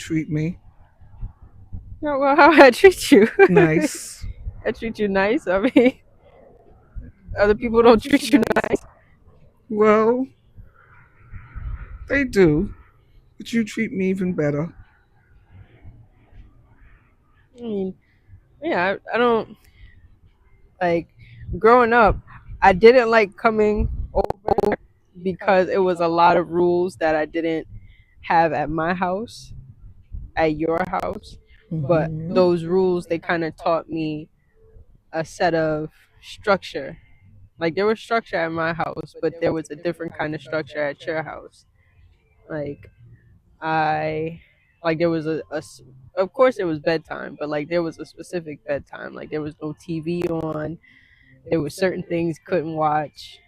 treat me No, well, how I treat you? nice. I treat you nice. I mean, other people don't treat you nice. Well, they do, but you treat me even better. I mean, yeah, I don't like growing up. I didn't like coming over because it was a lot of rules that I didn't have at my house, at your house. But Hmm. those rules, they kind of taught me a set of structure. Like there was structure at my house, but there was a different kind of structure at your house. Like I, like there was of course it was bedtime, but like there was a specific bedtime. Like there was no TV on. There was certain things couldn't watch.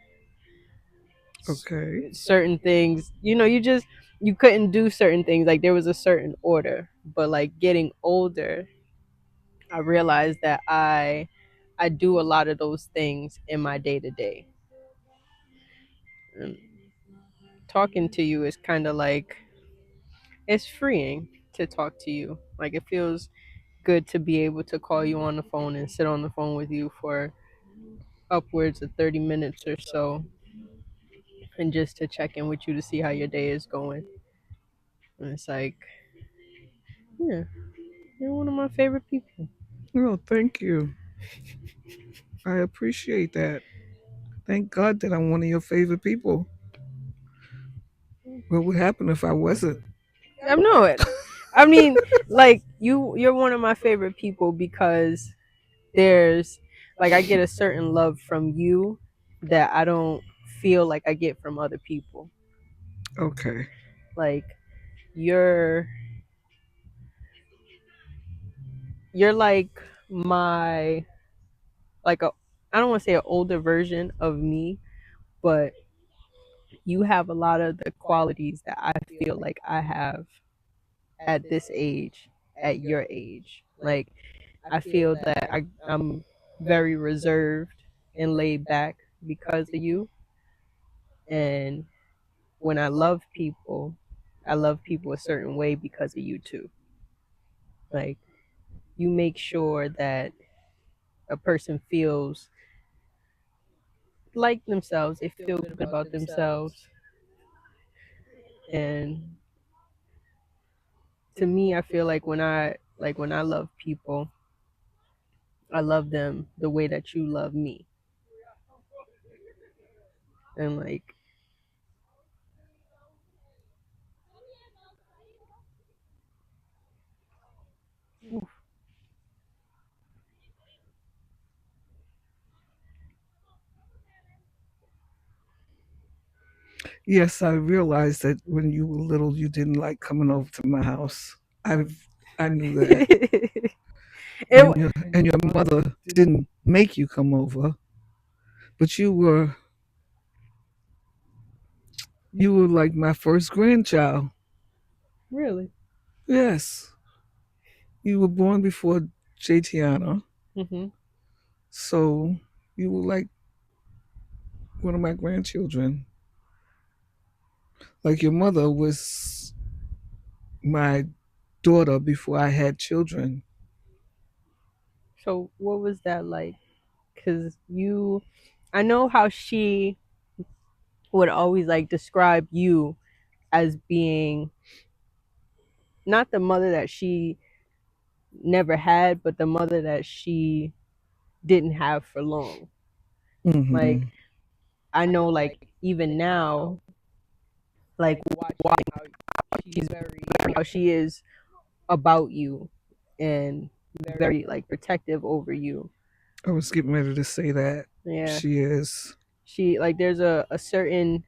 Okay. Certain things, you couldn't do certain things. Like there was a certain order. But like getting older, I realized that I do a lot of those things in my day to day. Talking to you is kind of like it's freeing to talk to you. Like it feels good to be able to call you on the phone and sit on the phone with you for upwards of 30 minutes or so and just to check in with you to see how your day is going. And it's like, yeah, you're one of my favorite people. Oh, thank you. I appreciate that. Thank God that I'm one of your favorite people. What would happen if I wasn't? I'm not. I mean, like you're one of my favorite people because there's like I get a certain love from you that I don't feel like I get from other people. Okay. Like you're you're like my like a I don't want to say an older version of me, but you have a lot of the qualities that I feel like I have at this age, at your age. Like I feel that I'm very reserved and laid back because of you. And when I love people a certain way because of you too. Like you make sure that a person feels like themselves, they feel good about themselves. And to me, I feel like when I love people, I love them the way that you love me. And like Yes, I realized that when you were little, you didn't like coming over to my house. I knew that, it, and your mother didn't make you come over, but you were like my first grandchild. really. Yes, you were born before Jatiana, Hmm. so you were like one of my grandchildren. Like your mother was my daughter before I had children. So what was that like? Cuz I know how she would always like describe you as being not the mother that she never had, but the mother that she didn't have for long. Like Hmm. I know like even now, like watching she's very how she is about you and very like protective over you. I was getting ready to say that Yeah. she is. She like there's a certain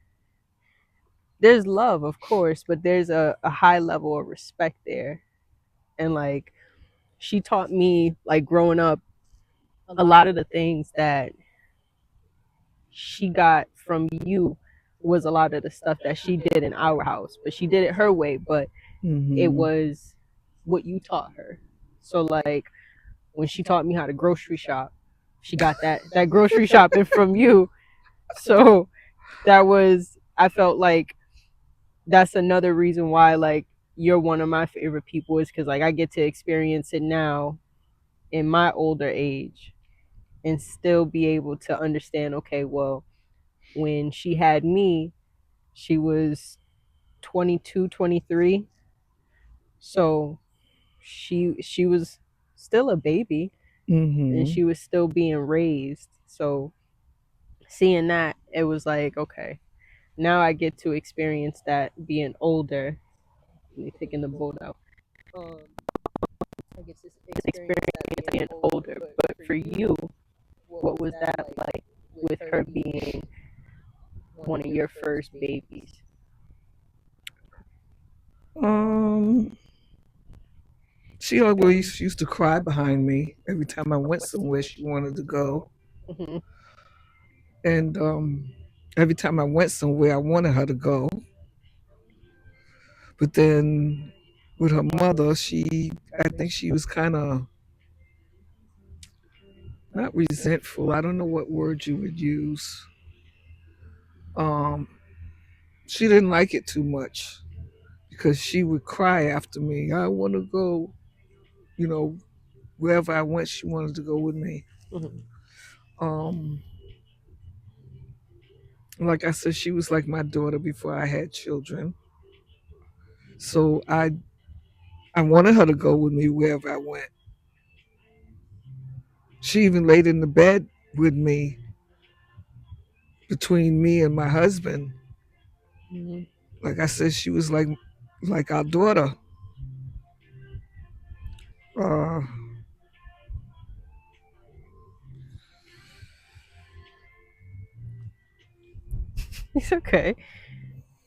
there's love of course, but there's a high level of respect there. And like she taught me like growing up a lot of the things that she got from you was a lot of the stuff that she did in our house, but she did it her way, but it Hmm. was what you taught her. So like when she taught me how to grocery shop, she got that grocery shopping from you. So that was I felt like that's another reason why like you're one of my favorite people is because like I get to experience it now in my older age and still be able to understand, okay, well, when she had me, she was 22, 23. So she was still a baby and Mm-hmm. she was still being raised. So seeing that, it was like, okay, now I get to experience that being older. You're taking the boat out. Um, I get to experience that being older. But for you, what was that like with her being one of your first babies? Um, she always used to cry behind me every time I went somewhere she wanted to go, Hmm. and every time I went somewhere I wanted her to go. But then with her mother, I think she was kind of not resentful. I don't know what word you would use. Um, she didn't like it too much because she would cry after me. I want to go, you know, wherever I went, she wanted to go with me. Hmm. Um, like I said, she was like my daughter before I had children. So I wanted her to go with me wherever I went. She even laid in the bed with me between me and my husband. Hmm. Like I said, she was like our daughter. Uh, It's okay.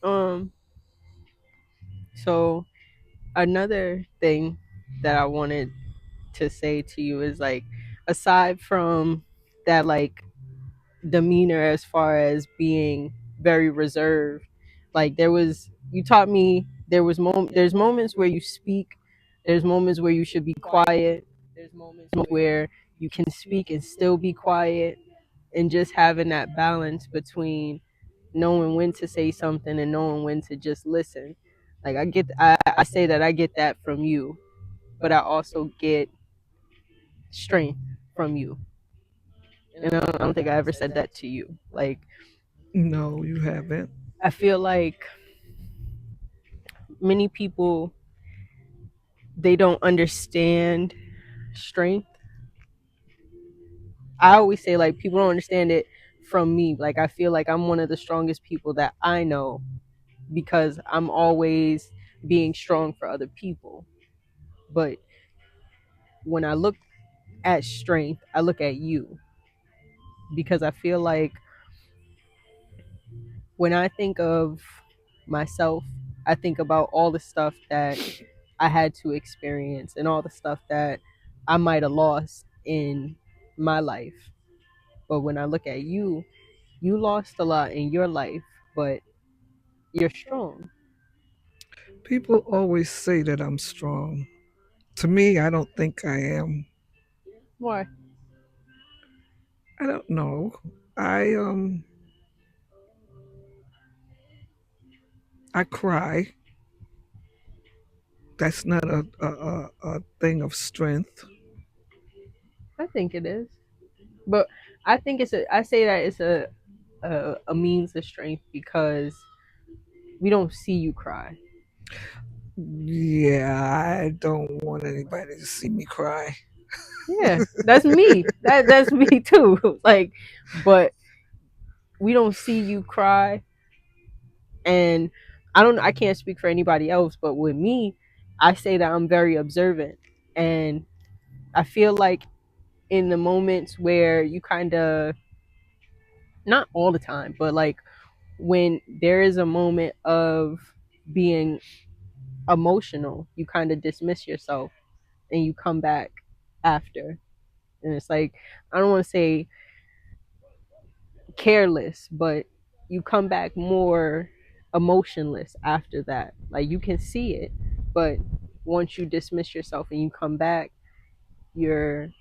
Um, so another thing that I wanted to say to you is like, aside from that, like demeanor as far as being very reserved, like there was, you taught me there's moments where you speak, there's moments where you should be quiet, there's moments where you can speak and still be quiet, and just having that balance between knowing when to say something and knowing when to just listen. Like I say that I get that from you, but I also get strength from you. And I don't think I ever said that to you. Like no, you haven't. I feel like many people, they don't understand strength. I always say like people don't understand it from me. Like I feel like I'm one of the strongest people that I know because I'm always being strong for other people. But when I look at strength, I look at you because I feel like when I think of myself, I think about all the stuff that I had to experience and all the stuff that I might have lost in my life. But when I look at you, you lost a lot in your life, but you're strong. People always say that I'm strong. To me, I don't think I am. Why? I don't know. I I cry. That's not a thing of strength. I think it is. But I think I say that it's a means of strength because we don't see you cry. Yeah, I don't want anybody to see me cry. Yeah, that's me. That's me too. Like, but we don't see you cry, and I can't speak for anybody else, but with me, I say that I'm very observant, and I feel like in the moments where you kind of, not all the time, but like when there is a moment of being emotional, you kind of dismiss yourself and you come back after. And it's like, I don't want to say careless, but you come back more emotionless after that. Like you can see it, but once you dismiss yourself and you come back, you're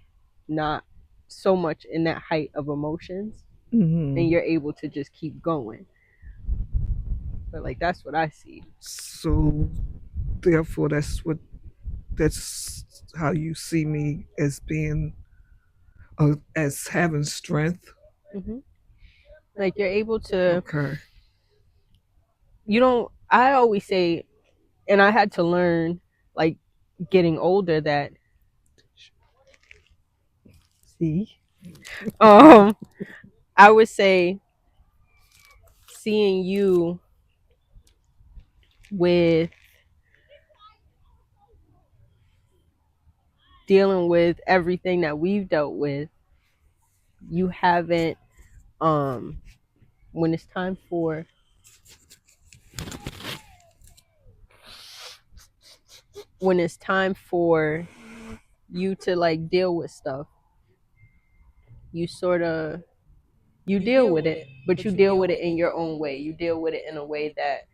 not so much in that height of emotions and Hmm. you're able to just keep going. But like that's what I see. So therefore that's how you see me as being as having strength. Hmm. Like you're able to. Okay. You don't. I always say, and I had to learn, like getting older, that see, um, I would say seeing you with dealing with everything that we've dealt with, you haven't um when it's time for when it's time for you to like deal with stuff, you sort of you deal with it, but you deal with it in your own way. You deal with it in a way that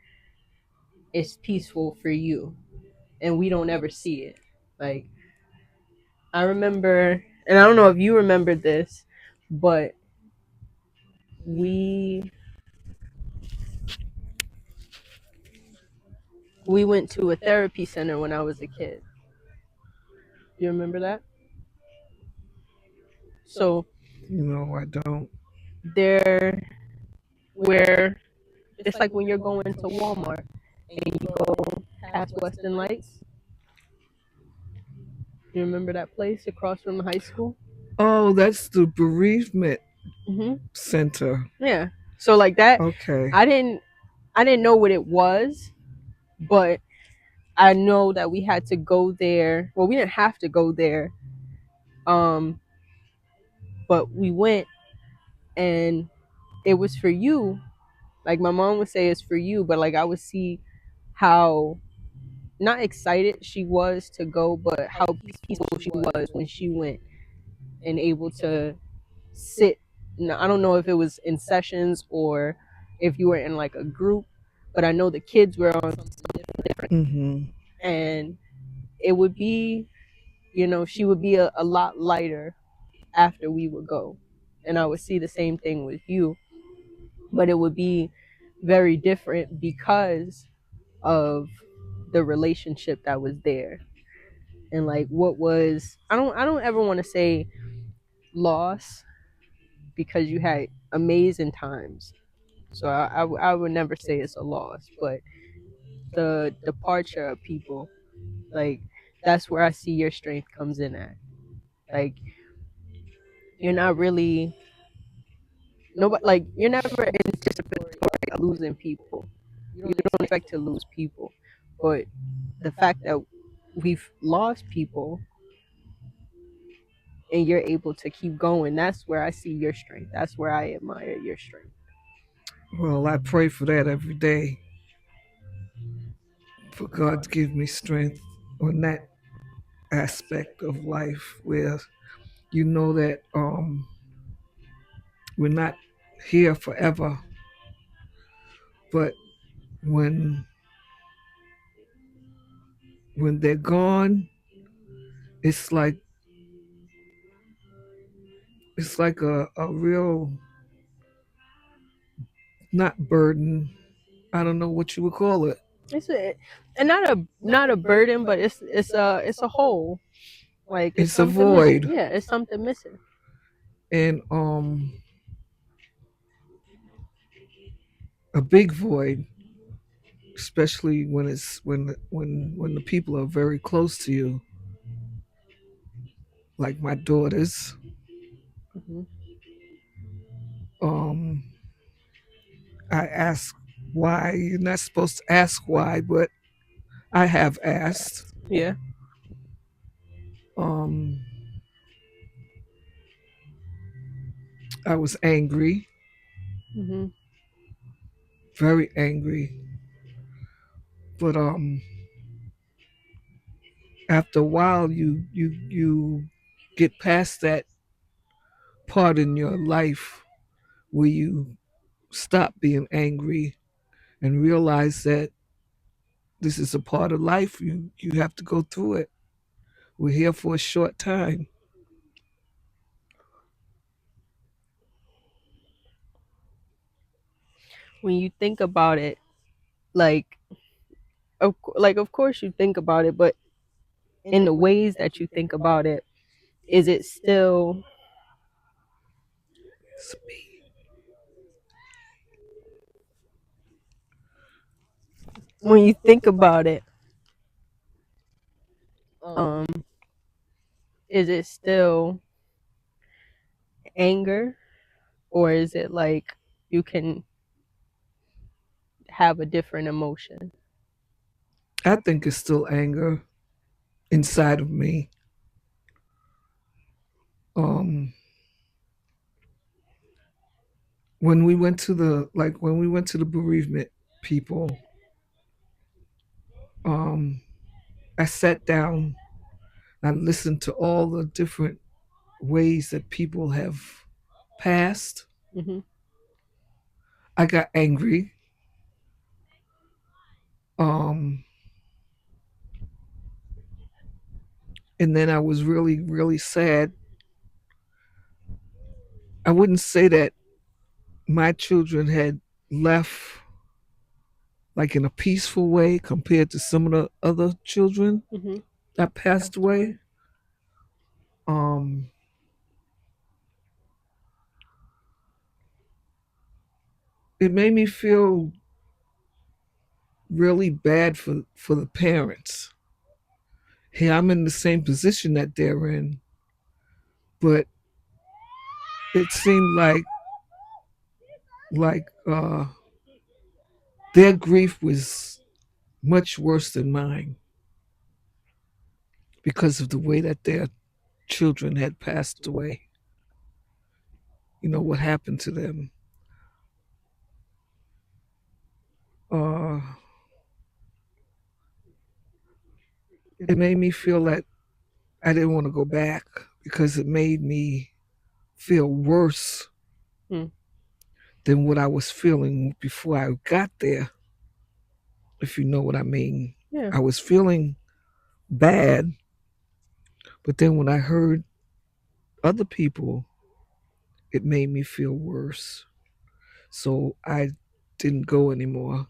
is peaceful for you, and we don't ever see it. Like I remember, and I don't know if you remember this, but we we went to a therapy center when I was a kid. Do you remember that? So No, I don't. there where it's like when you're going to Walmart and you go past Western Lights. You remember that place across from the high school? Oh, that's the bereavement Hmm. center. Yeah. So like that, Okay. I didn't I didn't know what it was, but I know that we had to go there. Well, we didn't have to go there, um, but we went, and it was for you. Like my mom would say, it's for you, but like I would see how not excited she was to go, but how peaceful she was when she went and able to sit. Now, I don't know if it was in sessions or if you were in like a group, but I know the kids were on something different. Mm-hmm. And it would be, she would be a lot lighter after we would go. And I would see the same thing with you, but it would be very different because of the relationship that was there. And like what was I don't ever want to say loss because you had amazing times. So I would never say it's a loss, but the departure of people, like that's where I see your strength comes in at. Like you're not really nobody like you're never anticipatory of losing people. You don't expect to lose people, but the fact that we've lost people and you're able to keep going, that's where I see your strength. That's where I admire your strength. Well, I pray for that every day, for God to give me strength on that aspect of life where you know that we're not here forever, but when when they're gone, it's like a real not burden. I don't know what you would call it. It's a, and not a burden, but it's a hole. Like it's It's a something missing. void, Yeah, it's something missing. and a big void, especially when it's when the people are very close to you, like my daughters. Hmm. Um, I ask why. You're not supposed to ask why, but I have asked. Yeah. Um, I was angry, Hmm. very angry, but after a while, you get past that part in your life where you stop being angry and realize that this is a part of life. You have to go through it. We're here for a short time. When you think about it, like of course you think about it, but in the ways that you think about it, is it still, when you think about it, um is it still anger, or is it like you can have a different emotion? I think it's still anger inside of me. Um, when we went to the bereavement people, um, I sat down and I listened to all the different ways that people have passed. Mm-hmm. I got angry. Um, and then I was really, really sad. I wouldn't say that my children had left like in a peaceful way compared to some of the other children Mm-hmm. that passed away. Um, it made me feel really bad for the parents. Hey, I'm in the same position that they're in, but it seemed like their grief was much worse than mine because of the way that their children had passed away. You know what happened to them. Uh, it made me feel that I didn't want to go back because it made me feel worse Mm. than what I was feeling before I got there, if you know what I mean. Yeah. I was feeling bad, but then when I heard other people, it made me feel worse. So I didn't go anymore.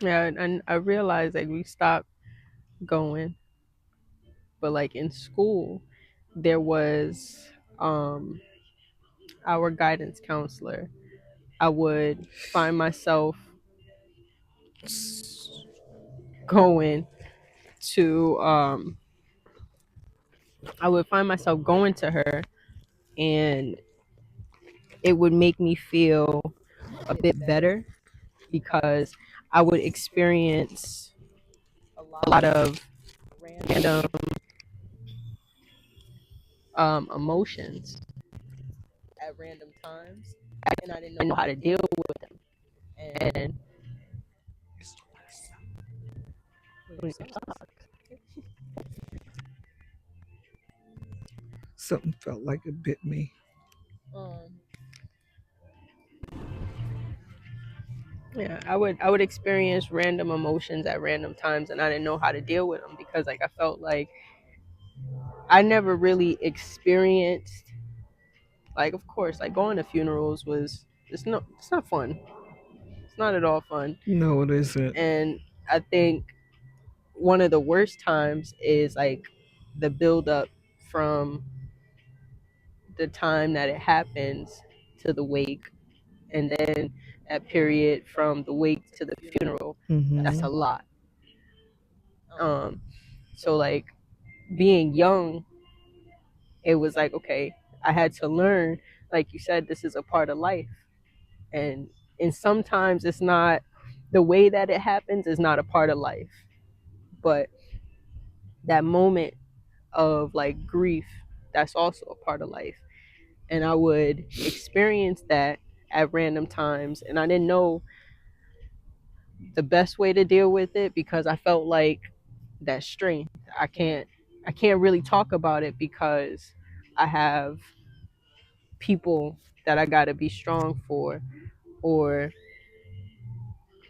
Yeah, and I realized like we stopped going, but like in school, there was our guidance counselor. I would find myself going to I would find myself going to her, and it would make me feel a bit better because I would experience a lot of random emotions at random times, and I didn't know how to deal with them. And Something felt like it bit me. um, yeah, I would experience random emotions at random times, and I didn't know how to deal with them because like I felt like I never really experienced, like, of course, like going to funerals was, it's not fun. It's not at all fun. No, it isn't. And I think one of the worst times is like the build up from the time that it happens to the wake, and then that period from the wake to the funeral. That's Mm-hmm. a lot. Um, so like being young, it was like, okay, I had to learn, like you said, this is a part of life, and sometimes it's not, the way that it happens is not a part of life, but that moment of like grief, that's also a part of life. And I would experience that at random times, and I didn't know the best way to deal with it because I felt like that strength, I can't really talk about it because I have people that I got to be strong for, or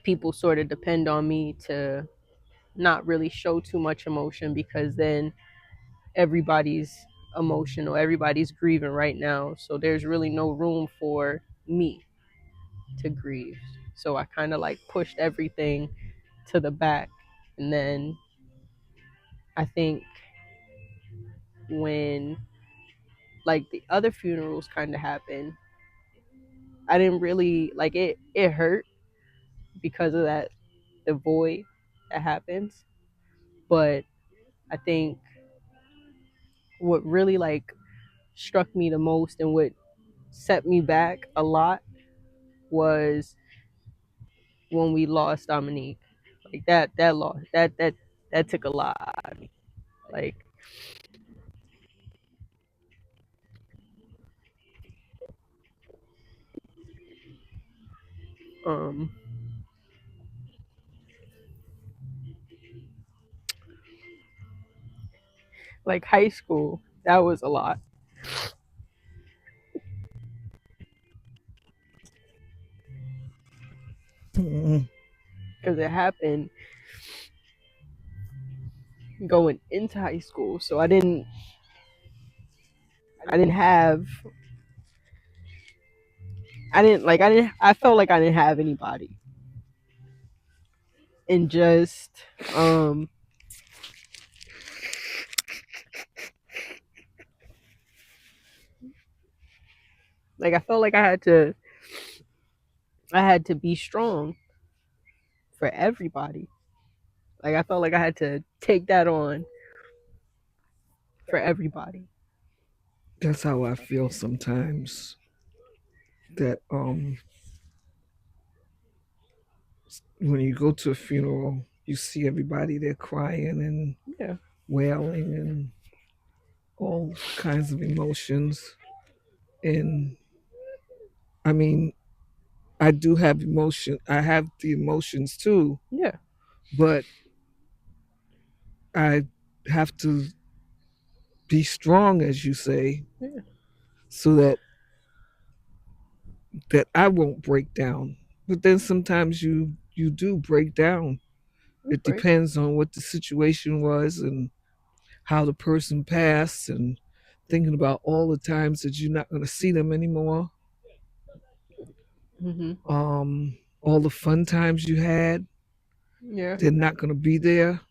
people sort of depend on me to not really show too much emotion because then everybody's emotional, everybody's grieving right now, so there's really no room for me to grieve. So I kind of like pushed everything to the back, And then I think when like the other funerals kind of happened, I didn't really like it. It hurt because of that, the void that happens. But I think what really like struck me the most and what set me back a lot was when we lost Dominique. Like that loss that took a lot out of me. Like um like high school, that was a lot Mm. because it happened going into high school. So I didn't have I felt like I didn't have anybody. And just um like I felt like I had to be strong for everybody. Like I felt like I had to take that on for everybody. That's how I feel sometimes. That when you go to a funeral, you see everybody there crying and Yeah. wailing and all kinds of emotions. And I mean, I do have emotion. I have the emotions too, Yeah. but I have to be strong, as you say, Yeah. so that I won't break down. But then sometimes you do break down. It Right. depends on what the situation was and how the person passed, and thinking about all the times that you're not going to see them anymore. Mhm. All the fun times you had, Yeah. they're not going to be there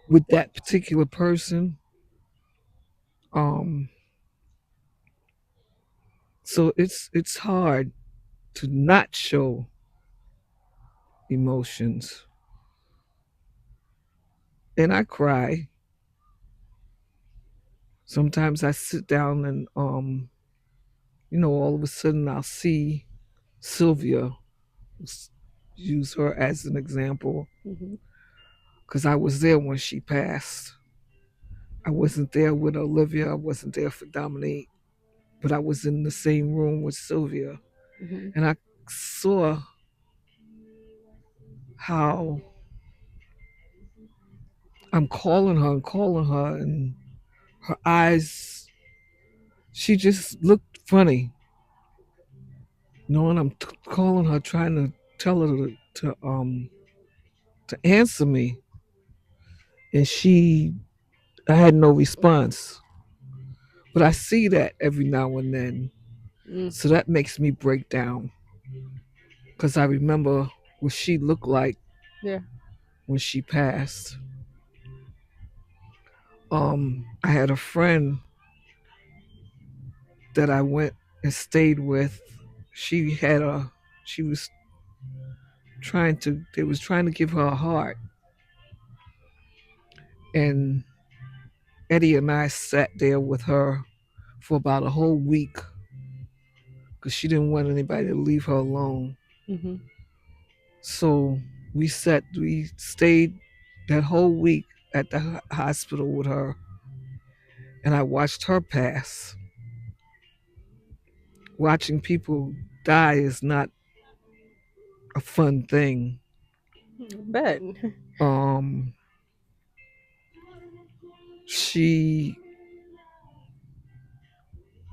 with that particular person. Um, so it's hard to not show emotions, and I cry. Sometimes I sit down and all of a sudden I'll see Sylvia, use her as an example, Mhm. because I was there when she passed. I wasn't there with Olivia. I wasn't there for Dominique, but I was in the same room with Sylvia, Mhm. and I saw how I'm calling her, and her eyes. She just looked funny, knowing I'm calling her, trying to tell her to answer me, and I had no response. But I see that every now and then, Mm. so that makes me break down because I remember what she looked like Yeah. when she passed. I had a friend that I went and stayed with. She had a she was trying to they was trying to give her a heart, and Eddie and I sat there with her for about a whole week because she didn't want anybody to leave her alone. Mhm. So we stayed that whole week at the hospital with her, and I watched her pass. Watching people die is not a fun thing. Bet. Um, she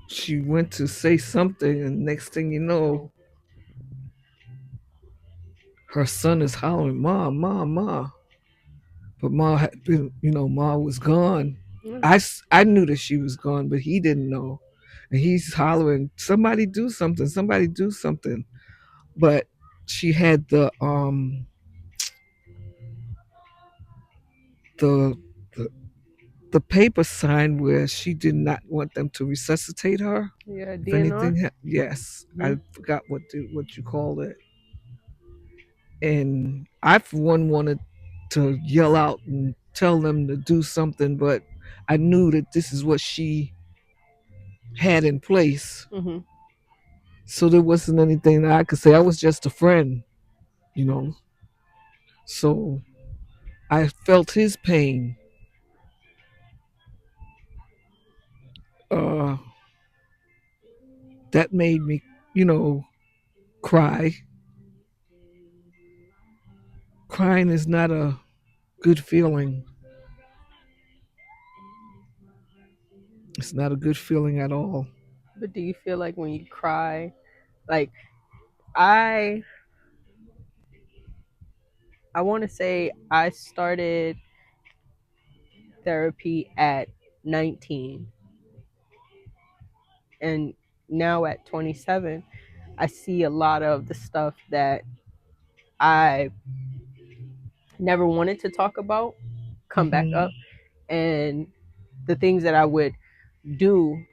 she went to say something, and next thing you know, her son is hollering, "Mom, mom, mom!" But Ma had been, Ma was gone. Yeah. I knew that she was gone, but he didn't know, and he's hollering, "Somebody do something! Somebody do something!" But she had the the, the paper signed where she did not want them to resuscitate her. Yeah, If DNR. anything, yes, Hmm. I forgot what you call it. And I, for one, wanted to yell out and tell them to do something, but I knew that this is what she had in place. Hmm. So there wasn't anything that I could say. I was just a friend, you know. So I felt his pain. Uh, that made me, you know, cry. Crying is not a good feeling. It's not a good feeling at all. But do you feel like when you cry, like I I want to say I started therapy at 19, and now at 27 I see a lot of the stuff that I never wanted to talk about come back Hmm. up, and the things that I would do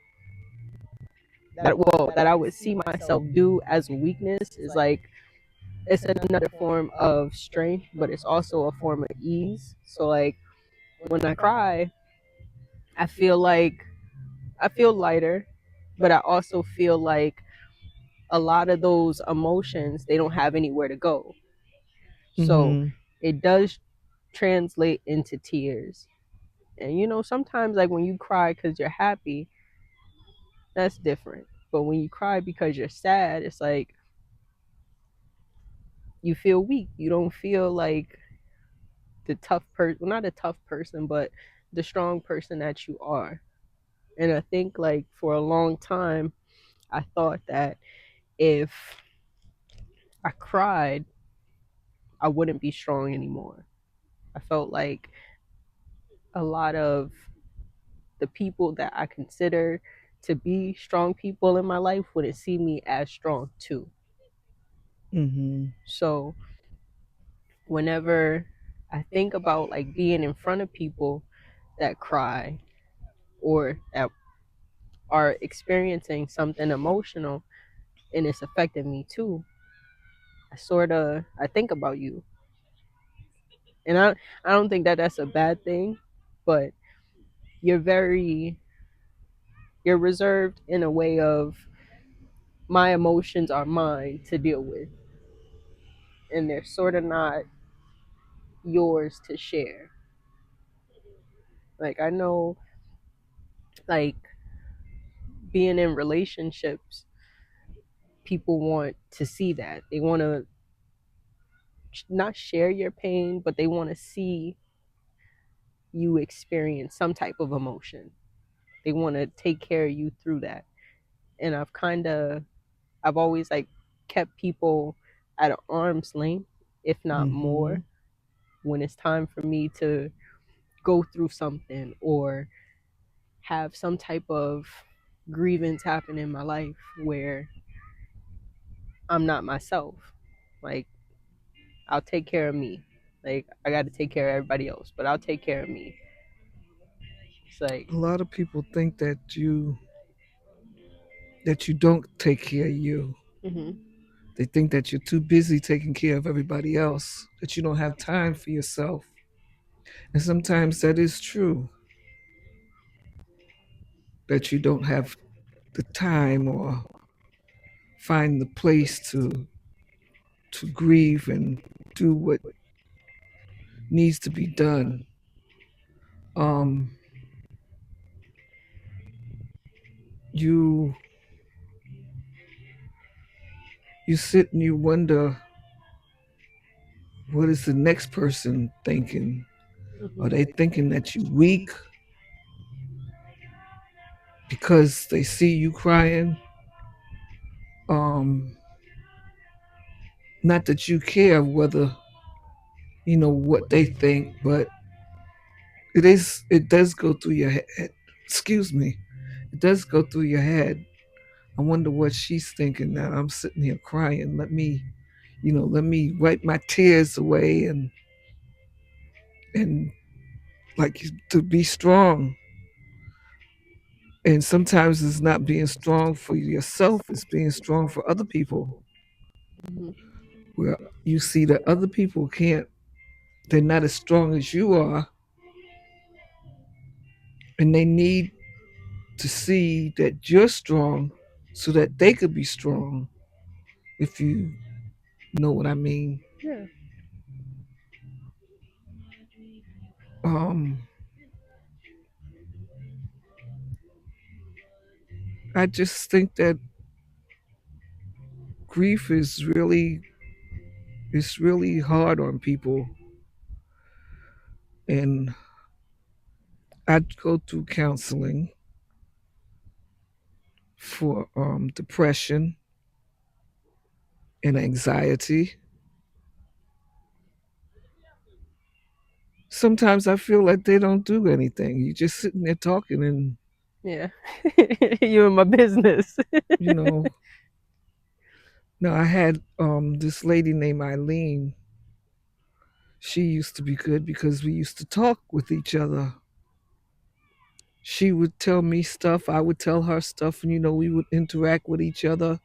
that I would see myself do as a weakness is like it's another form of strength, but it's also a form of ease. So like when I cry, I feel like I feel lighter, but I also feel like a lot of those emotions they don't have anywhere to go. So Hmm. it does translate into tears. And sometimes like when you cry cuz you're happy, that's different. But when you cry because you're sad, it's like you feel weak. You don't feel like the tough person, well, not a tough person, but the strong person that you are. And I think like for a long time, I thought that if I cried, I wouldn't be strong anymore. I felt like a lot of the people that I consider to be strong people in my life wouldn't see me as strong too. Hmm. So whenever I think about like being in front of people that cry or that are experiencing something emotional and it's affecting me too, I think about you. And I don't think that that's a bad thing, but you're very you're reserved in a way of my emotions are mine to deal with, and they're sort of not yours to share. Like I know like being in relationships, people want to see that. They want to not share your pain, but they want to see you experience some type of emotion. They want to take care of you through that. And I've always like kept people at an arm's length, if not Hmm. more, when it's time for me to go through something or have some type of grievance happen in my life where I'm not myself. Like I'll take care of me. Like I got to take care of everybody else, but I'll take care of me. It's like, A lot of people think that you don't take care of you. mm-hmm, They think that you're too busy taking care of everybody else, that you don't have time for yourself. And sometimes that is true, that you don't have the time or find the place to grieve and do what needs to be done. Um, you you sit and you wonder, what is the next person thinking? Are mm-hmm, they thinking that you weak because they see you crying? Um, Not that you care whether what they think, but it does go through your head. Excuse me. It does go through your head. I wonder what she's thinking now. I'm sitting here crying. Let me wipe my tears away and like to be strong. And sometimes it's not being strong for yourself, it's being strong for other people. Mhm. Where you see that other people can't, they're not as strong as you are, and they need to see that you're strong so that they could be strong, if you know what I mean. Yeah. Um, I just think that grief is really, it's really hard on people. And I go through counseling for depression and anxiety. Sometimes I feel like they don't do anything. You're just sitting there talking, and Yeah. You in my business. you know. Now I had this lady named Eileen. She used to be good because we used to talk with each other. She would tell me stuff, I would tell her stuff, and we would interact with each other.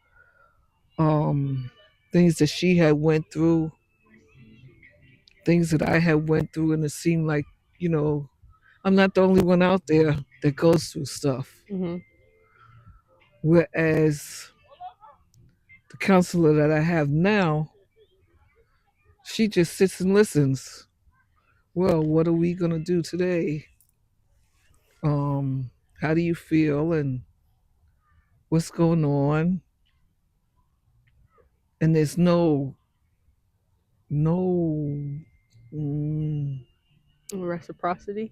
Um, things that she had went through, things that I had went through, and it seemed like you know I'm not the only one out there that goes through stuff. Hmm. Whereas the counselor that I have now, she just sits and listens. Well, what are we gonna do today? How do you feel and what's going on? And there's no mm, Reciprocity.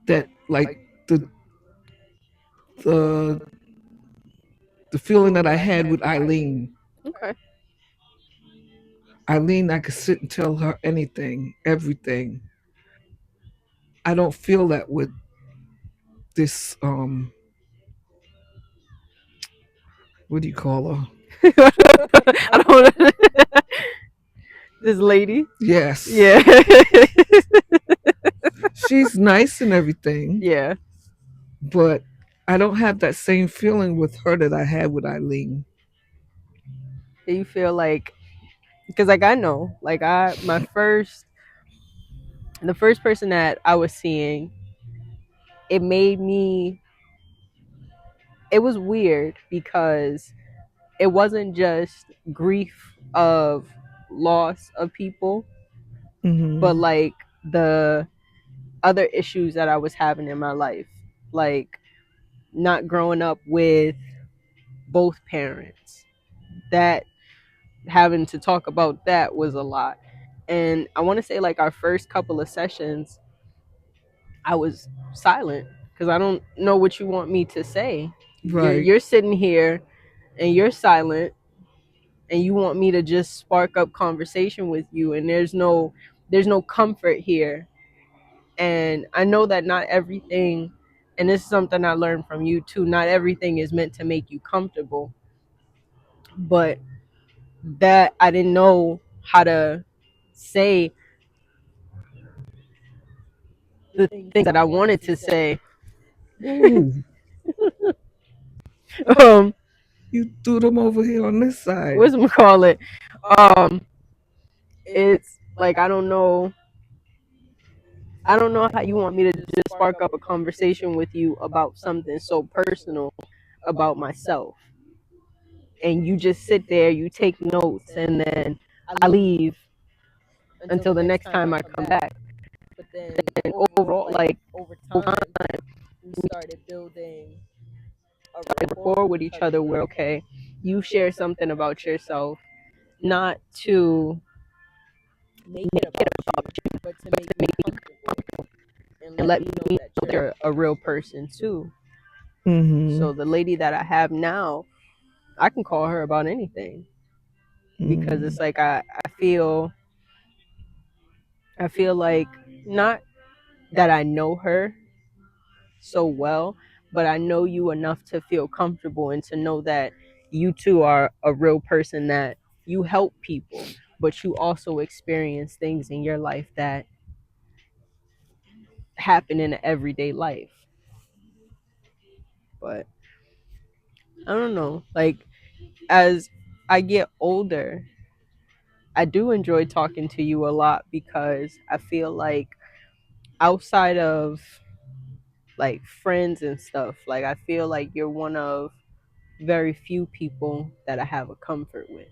that like the the the feeling that I had with Eileen. Okay. Eileen, I could sit and tell her anything, everything. I don't feel that with this what do you call her? I don't. This lady. Yes. Yeah. She's nice and everything, Yeah. but I don't have that same feeling with her that I had with Eileen. You feel like, because like I know, like I my first the first person that I was seeing, it made me, it was weird because it wasn't just grief of loss of people, but Hmm. like the other issues that I was having in my life, like not growing up with both parents. That, having to talk about that was a lot. And I want to say, like, our first couple of sessions, I was silent because I don't know what you want me to say. Right. You're sitting here and you're silent, and you want me to just spark up conversation with you, and there's no comfort here. And I know that not everything, and this is something I learned from you too, not everything is meant to make you comfortable. But that I didn't know how to say the things that I wanted to say. Ooh, um you threw them over here on this side. what's we call it? um it's like I don't know how you want me to just spark up a conversation with you about something so personal about myself, and you just sit there, you take notes, and then I leave until the next time I come back. And overall, like, over time, we started building a rapport with each other where, okay, you share something about yourself, not to make it about you, but to make me comfortable and let me know that you're a real person too. Mm-hmm. So the lady that I have now, I can call her about anything, because Mm-hmm. it's like I feel like, not that I know her so well, but I know you enough to feel comfortable and to know that you too are a real person, that you help people, but you also experience things in your life that happen in everyday life. But I don't know. Like as I get older, I do enjoy talking to you a lot because I feel like outside of like friends and stuff, like I feel like you're one of very few people that I have a comfort with,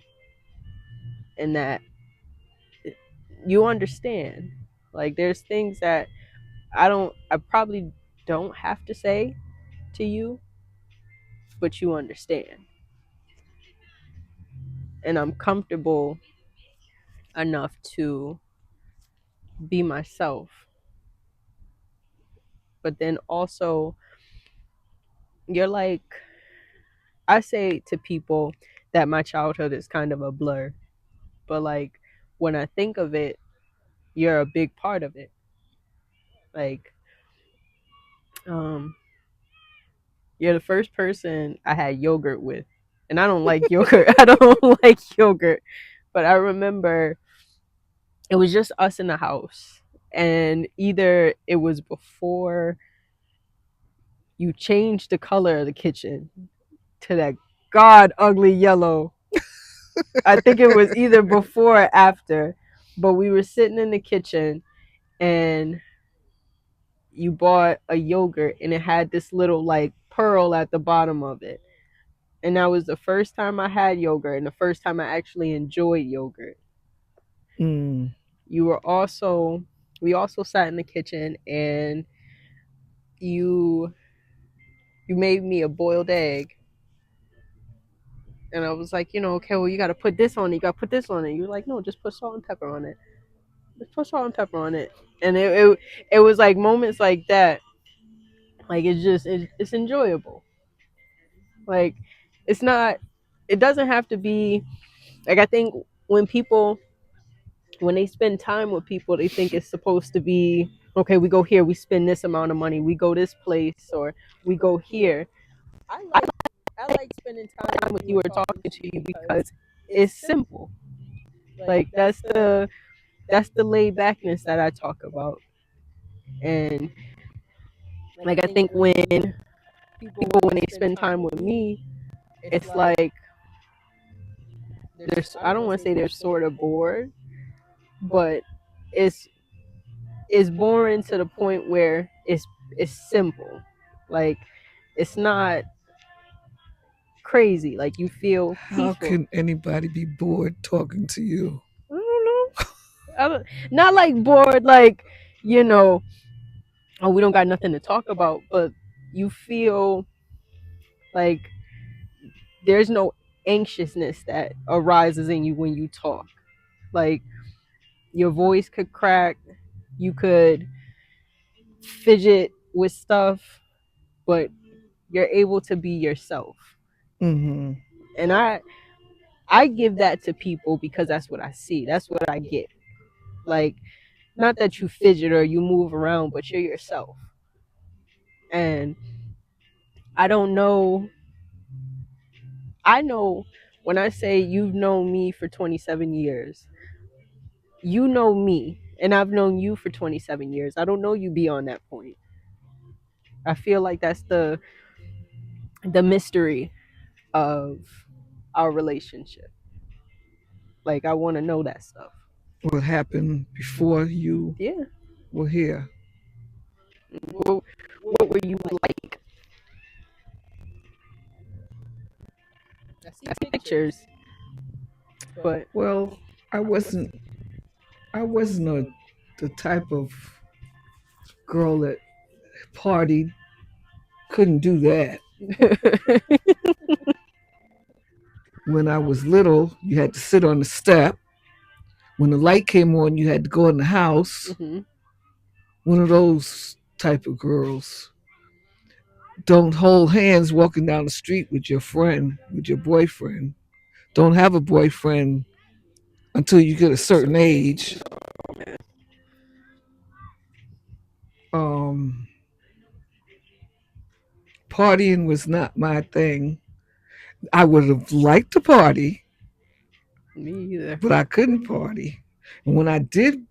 and that you understand. Like there's things that I probably don't have to say to you, but you understand. And I'm comfortable enough to be myself. But then also, you're like, I say to people that my childhood is kind of a blur, but like when I think of it, you're a big part of it. Like, um, you're the first person I had yogurt with. And I don't like yogurt. I don't like yogurt. But I remember it was just us in the house. And either it was before you changed the color of the kitchen to that god ugly yellow. I think it was either before or after. But we were sitting in the kitchen and you bought a yogurt and it had this little like pearl at the bottom of it. And that was the first time I had yogurt and the first time I actually enjoyed yogurt. Mm. You were also we also sat in the kitchen and you you made me a boiled egg. And I was like, okay, well, you got to put this on it. You got to put this on it. You're like, no, just put salt and pepper on it. Just put salt and pepper on it. And it was like moments like that. Like it's enjoyable. Like it's not. It doesn't have to be like I think when people when they spend time with people, they think it's supposed to be okay. We go here, we spend this amount of money. We go this place, or we go here. I I like spending time with you or talking to you because it's simple. Like that's the laid backness that I talk about. And like I think when people when they spend time with me, it's like there's I don't want to say they're sort of bored, but it's it's boring to the point where it's simple. Like it's not crazy. Like you feel How peaceful. can anybody be bored talking to you? I don't know. Not like bored, like you know, oh, we don't got nothing to talk about, but you feel like there's no anxiousness that arises in you when you talk. Like your voice could crack, you could fidget with stuff, but you're able to be yourself. Mm-hmm. And I give that to people because that's what I see. That's what I get. Like not that you fidget or you move around, but you're yourself. And I don't know I know when I say you've known me for 27 years, you know me, and I've known you for 27 years. I don't know you beyond that point. I feel like that's the mystery of our relationship. Like I want to know that stuff. What happened before you Yeah. were here? What were you like? I see pictures, but Well, I wasn't. I wasn't the type of girl that partied. Couldn't do that. When I was little, you had to sit on the step. When the light came on, you had to go in the house. hmm One of those type of girls. Don't hold hands walking down the street with your friend, with your boyfriend. Don't have a boyfriend until you get a certain age. Um, Partying was not my thing. I would have liked to party, Me either. but I couldn't party. And when I did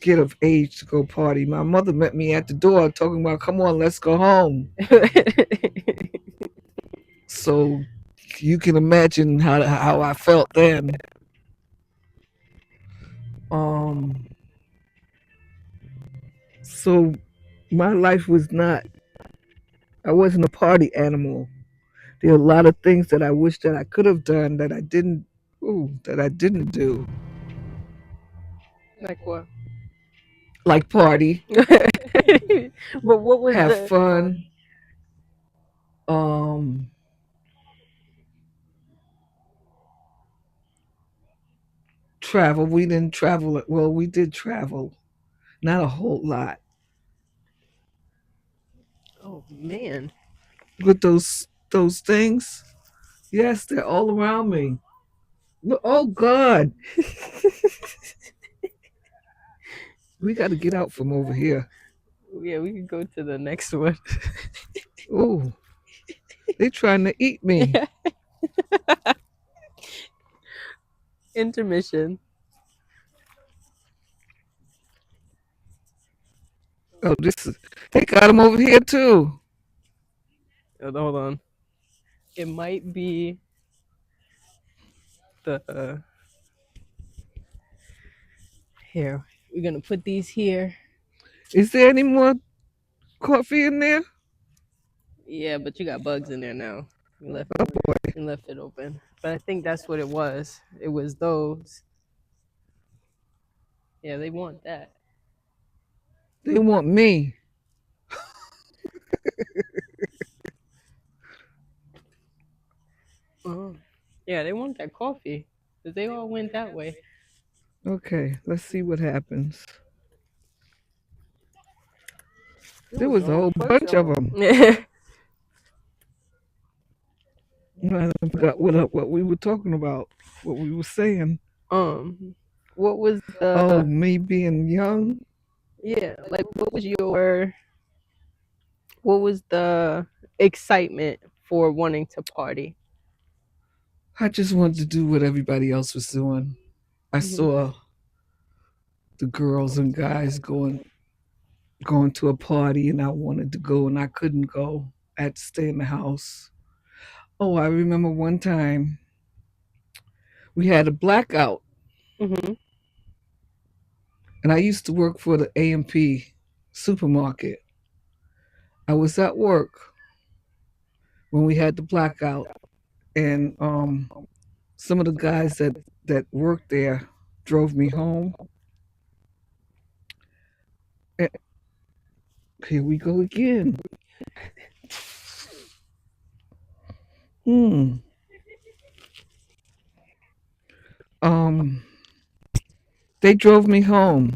get of age to go party. My mother met me at the door talking about, come on, let's go home. So you can imagine how I felt then. Um, so my life was not, I wasn't a party animal. There are a lot of things that I wish that I could have done that I didn't, that I didn't do. Like what? Like party, But what was have the fun, um, travel. We didn't travel. Well, we did travel, not a whole lot. Oh man. With those things, yes, they're all around me. Oh God, we got to get out from over here. Yeah, we could go to the next one. Oh, they trying to eat me. Intermission. Oh, this is, they got them over here too. Hold on. It might be the here. We're gonna put these here. Is there any more coffee in there? Yeah, but you got bugs in there now. You left Oh boy, you left it open. But I think that's what it was. It was those. Yeah, they want that. they want me. Oh. Yeah, they want that coffee. Cause they all went that way. Okay, let's see what happens. There There was a was a whole whole bunch bunch of of them. them. I forgot what we were talking about, what we were saying. um, what was Oh, the me being young. yeah? Like, what was the excitement for wanting to party? I just wanted to do what everybody else was doing. I Hmm. saw the girls and guys going to a party, and I wanted to go, and I couldn't go. I had to stay in the house. Oh, I remember one time we had a blackout, Hmm. and I used to work for the A&P supermarket. I was at work when we had the blackout, and some of the guys that worked there drove me home. And here we go again. Hmm. Um, they drove me home.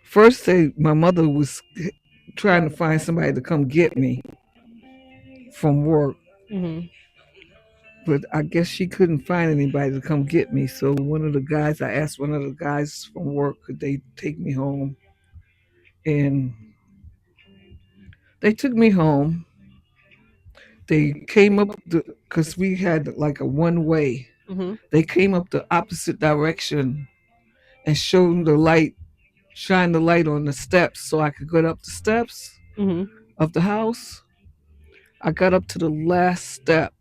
First, my mother was trying to find somebody to come get me from work, Hmm. but I guess she couldn't find anybody to come get me. So I asked one of the guys from work, could they take me home? And they took me home. They came up because we had like a one way. Hmm. They came up the opposite direction and shone the light on the steps so I could get up the steps Hmm. of the house. I got up to the last step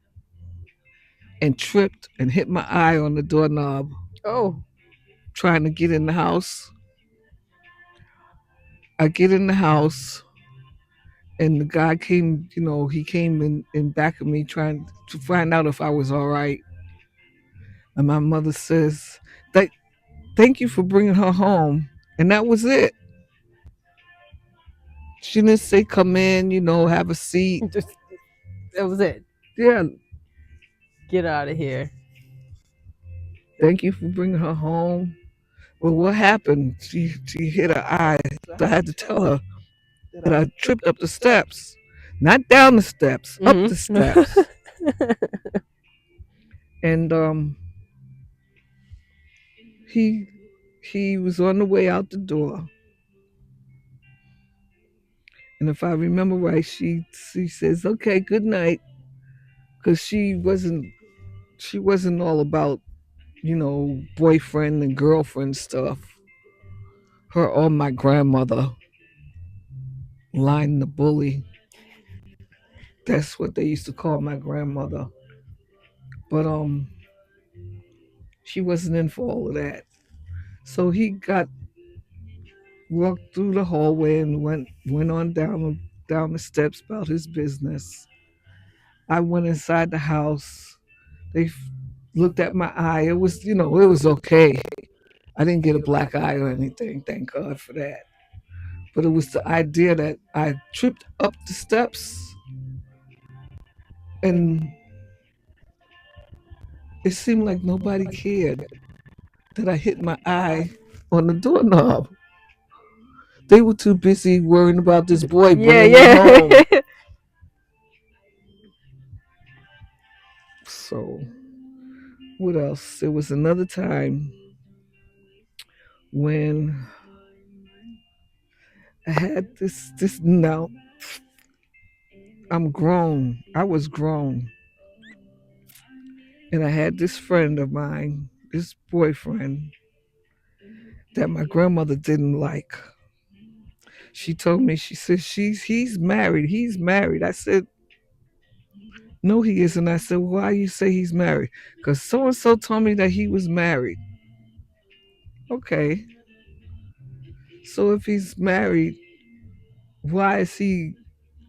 and tripped and hit my eye on the doorknob Oh. trying to get in the house. I get in the house and the guy came, he came in back of me trying to find out if I was all right. And my mother says, thank you for bringing her home. And that was it. She didn't say, come in, have a seat. Just that was it. Yeah, Get out of here. thank you for bringing her home. Well, what happened? She hit her eye. So I had to tell her that I tripped up the steps, not down the steps, up Hmm. the steps. And he he was on the way out the door. And if I remember right, she says, "Okay, good night," because she wasn't all about boyfriend and girlfriend stuff. her or my grandmother line the bully. That's what they used to call my grandmother. But she wasn't in for all of that. So he got walked through the hallway and went on down the steps about his business. I went inside the house. They looked at my eye. It was, it was okay. I didn't get a black eye or anything. Thank God for that. But it was the idea that I tripped up the steps and it seemed like nobody cared that I hit my eye on the doorknob. They were too busy worrying about this boy Yeah, bringing me home. yeah. So, what else? There was another time when I had this now I'm grown. I was grown. And I had this friend of mine, this boyfriend that my grandmother didn't like. She told me, she said, he's married. He's married. I said, no, he isn't. I said, why you say he's married? Because so and so told me that he was married. Okay. So if he's married, why is he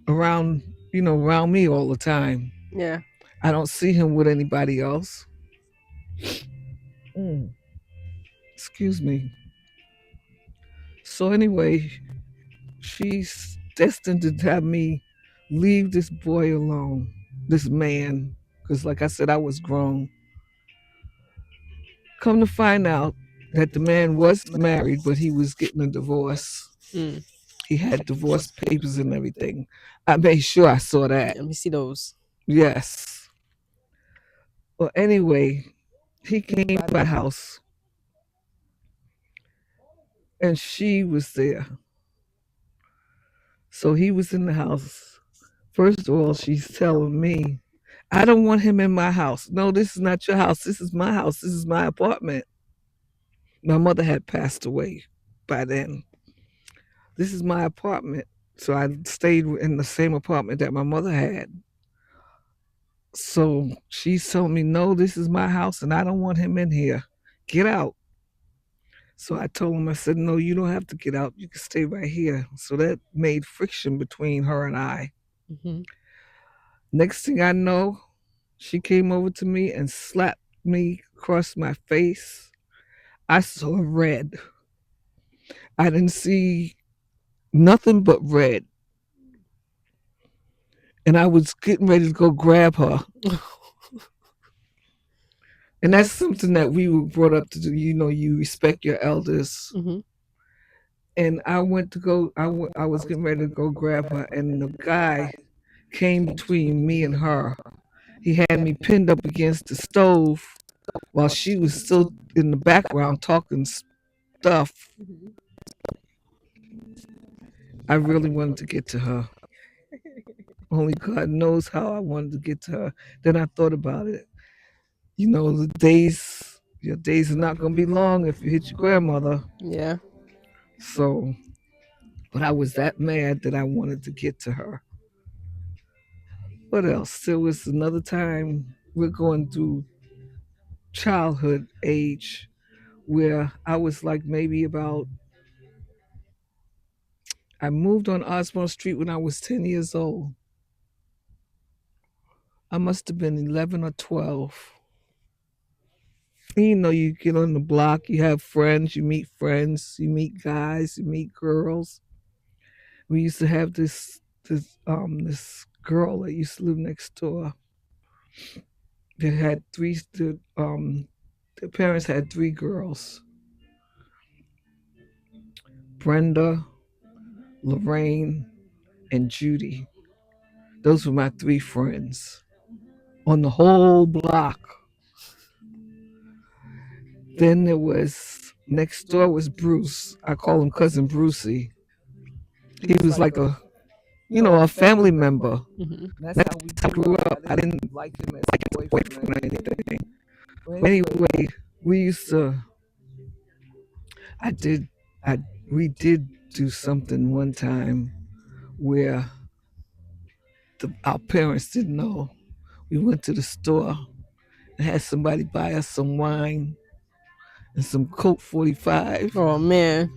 around, around me all the time? Yeah. I don't see him with anybody else. Mm, excuse me. So anyway, she's destined to have me leave this boy alone, this man, because like I said, I was grown. Come to find out that the man was married, but he was getting a divorce. Mm. He had divorce papers and everything. I made sure I saw that. Let me see those. Yes. Well, anyway, he came to my house and she was there. So he was in the house. First of all, she's telling me, I don't want him in my house. No, this is not your house. This is my house. This is my apartment. My mother had passed away by then. This is my apartment. So I stayed in the same apartment that my mother had. So she's telling me, no, this is my house and I don't want him in here. Get out. So I told him, I said, no, you don't have to get out. You can stay right here. So that made friction between her and I. Mm-hmm. Next thing I know, she came over to me and slapped me across my face. I saw red. I didn't see nothing but red. And I was getting ready to go grab her. And that's something that we were brought up to do. You respect your elders. Mm-hmm. And I went to go, I was getting ready to go grab her. And the guy came between me and her. He had me pinned up against the stove while she was still in the background talking stuff. I really wanted to get to her. Only God knows how I wanted to get to her. Then I thought about it. Your days are not going to be long if you hit your grandmother. Yeah. So, but I was that mad that I wanted to get to her. What else? There was another time we're going through childhood age where I was like maybe about, I moved on Osborne Street when I was 10 years old. I must have been 11 or 12. You get on the block, you have friends, you meet friends, you meet guys, you meet girls. We used to have this girl that used to live next door. They had their parents had three girls: Brenda, Lorraine, and Judy. Those were my three friends on the whole block. Then there was next door was Bruce. I call him cousin Brucey. He was like a family member. Mm-hmm. That's how we grew up. I didn't like him as a boyfriend or anything. But anyway, we used to. I did. I we did do something one time where our parents didn't know. We went to the store and had somebody buy us some wine and some Coke 45. Oh man.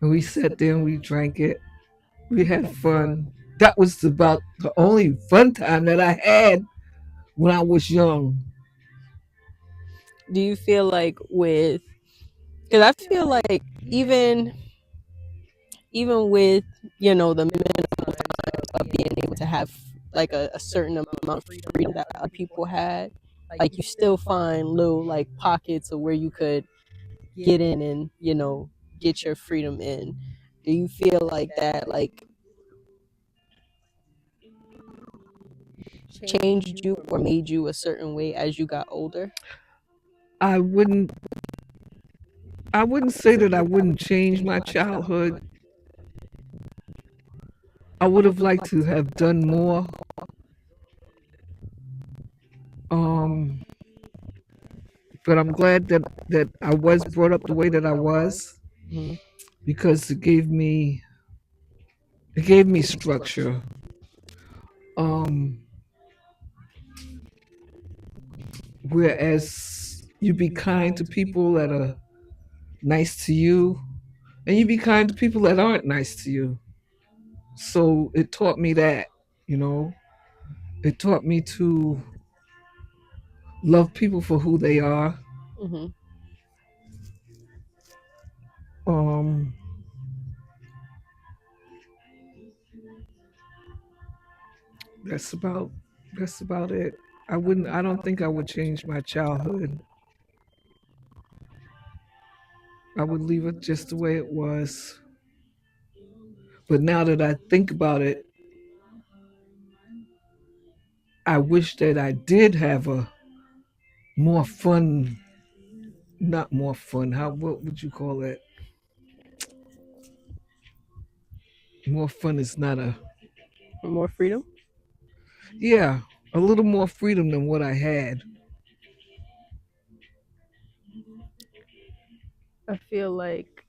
And we sat there and we drank it. We had fun. That was about the only fun time that I had when I was young. Do you feel like with, because I feel like even even with, the minimal times of being able to have like a certain amount of freedom that other people had, like you still find little like pockets of where you could get in and get your freedom in. Do you feel like that like changed you or made you a certain way as you got older? I wouldn't I wouldn't say that I wouldn't change my childhood. I would have liked to have done more. Um, but I'm glad that I was brought up the way that I was Mm-hmm. because it gave me structure. Um, whereas you be kind to people that are nice to you, and you be kind to people that aren't nice to you. So it taught me that, you know, it taught me to love people for who they are. Mm-hmm. Um, that's about that's about it. I don't think I would change my childhood. I would leave it just the way it was. But now that I think about it, I wish that I did have a more fun, not more fun. How what would you call it? More fun is not a More freedom. yeah, a little more freedom than what I had. I feel like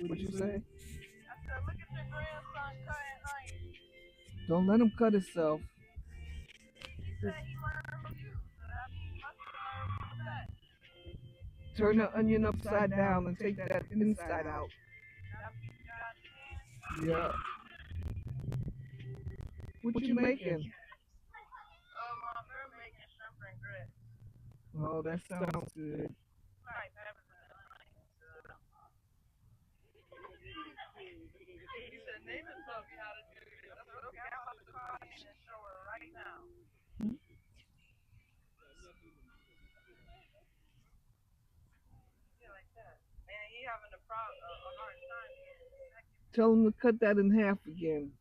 What'd you say? Don't let him cut himself. Turn the onion upside down and take that inside out. Yeah. What you making? Oh, that sounds good. Tell him to cut that in half again.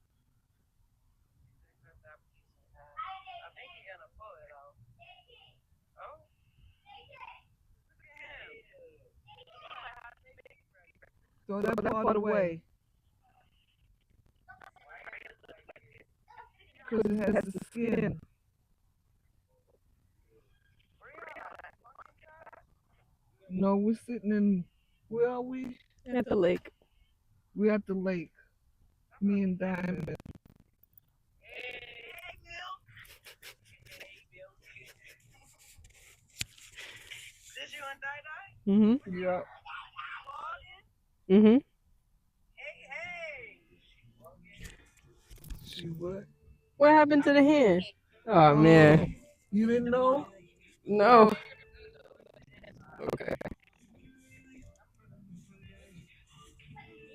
Throw that part away. Because it has the skin. No, we're sitting in, where are we? at the lake. We're at the lake. Me and Diamond. Mm-hmm. Yeah. Mm-hmm. She what? What happened to the hand? Oh Oh, man. you didn't know? No. Okay.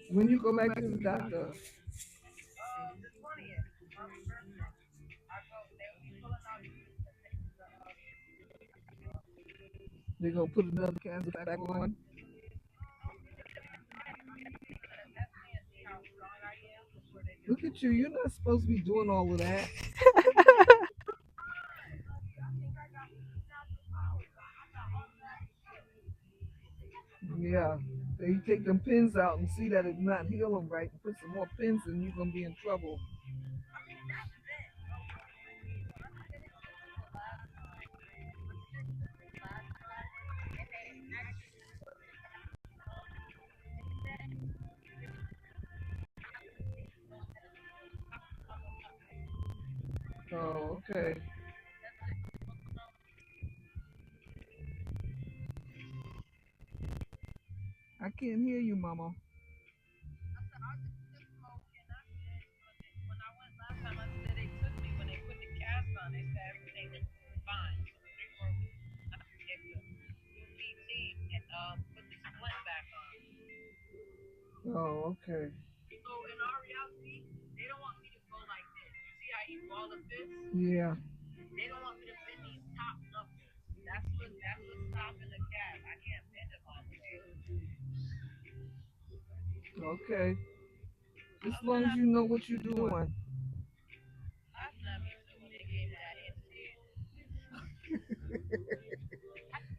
When you go back to the doctor, they're going to put another cast back on. Look at you. You're not supposed to be doing all of that. They take them pins out and see that it's not healing right and put some more pins in, you're gonna be in trouble. Oh, okay. I can't hear you, Mama. Oh, okay. Yeah. Okay. As long as you know what you're doing.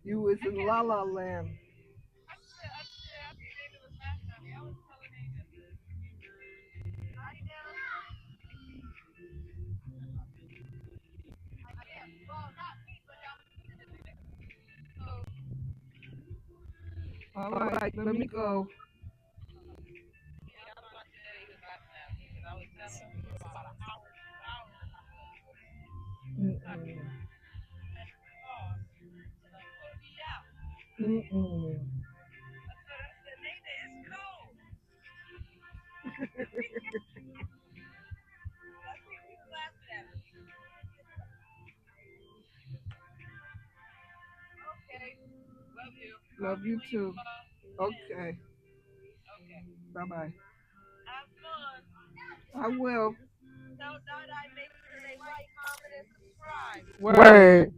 You was in La La Land. All right, let me go. Mm-mm. Mm-mm. Love you too. Okay. Bye bye. I will. Word.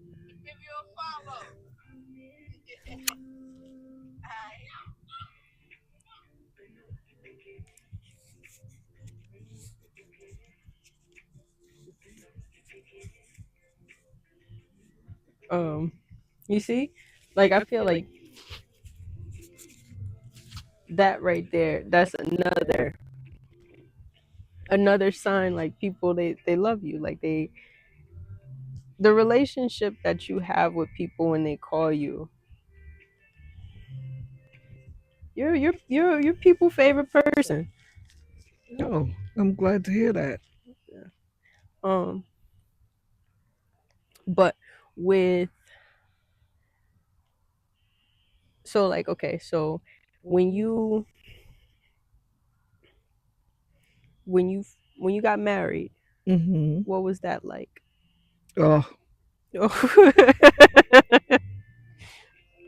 Um, you see, like I feel like that right there. That's another sign. Like people, they love you. Like the relationship that you have with people when they call you. You're people favorite person. Oh, I'm glad to hear that. Yeah. Um, but with so like okay, so when you when you when you got married, Mm-hmm. what was that like? Oh,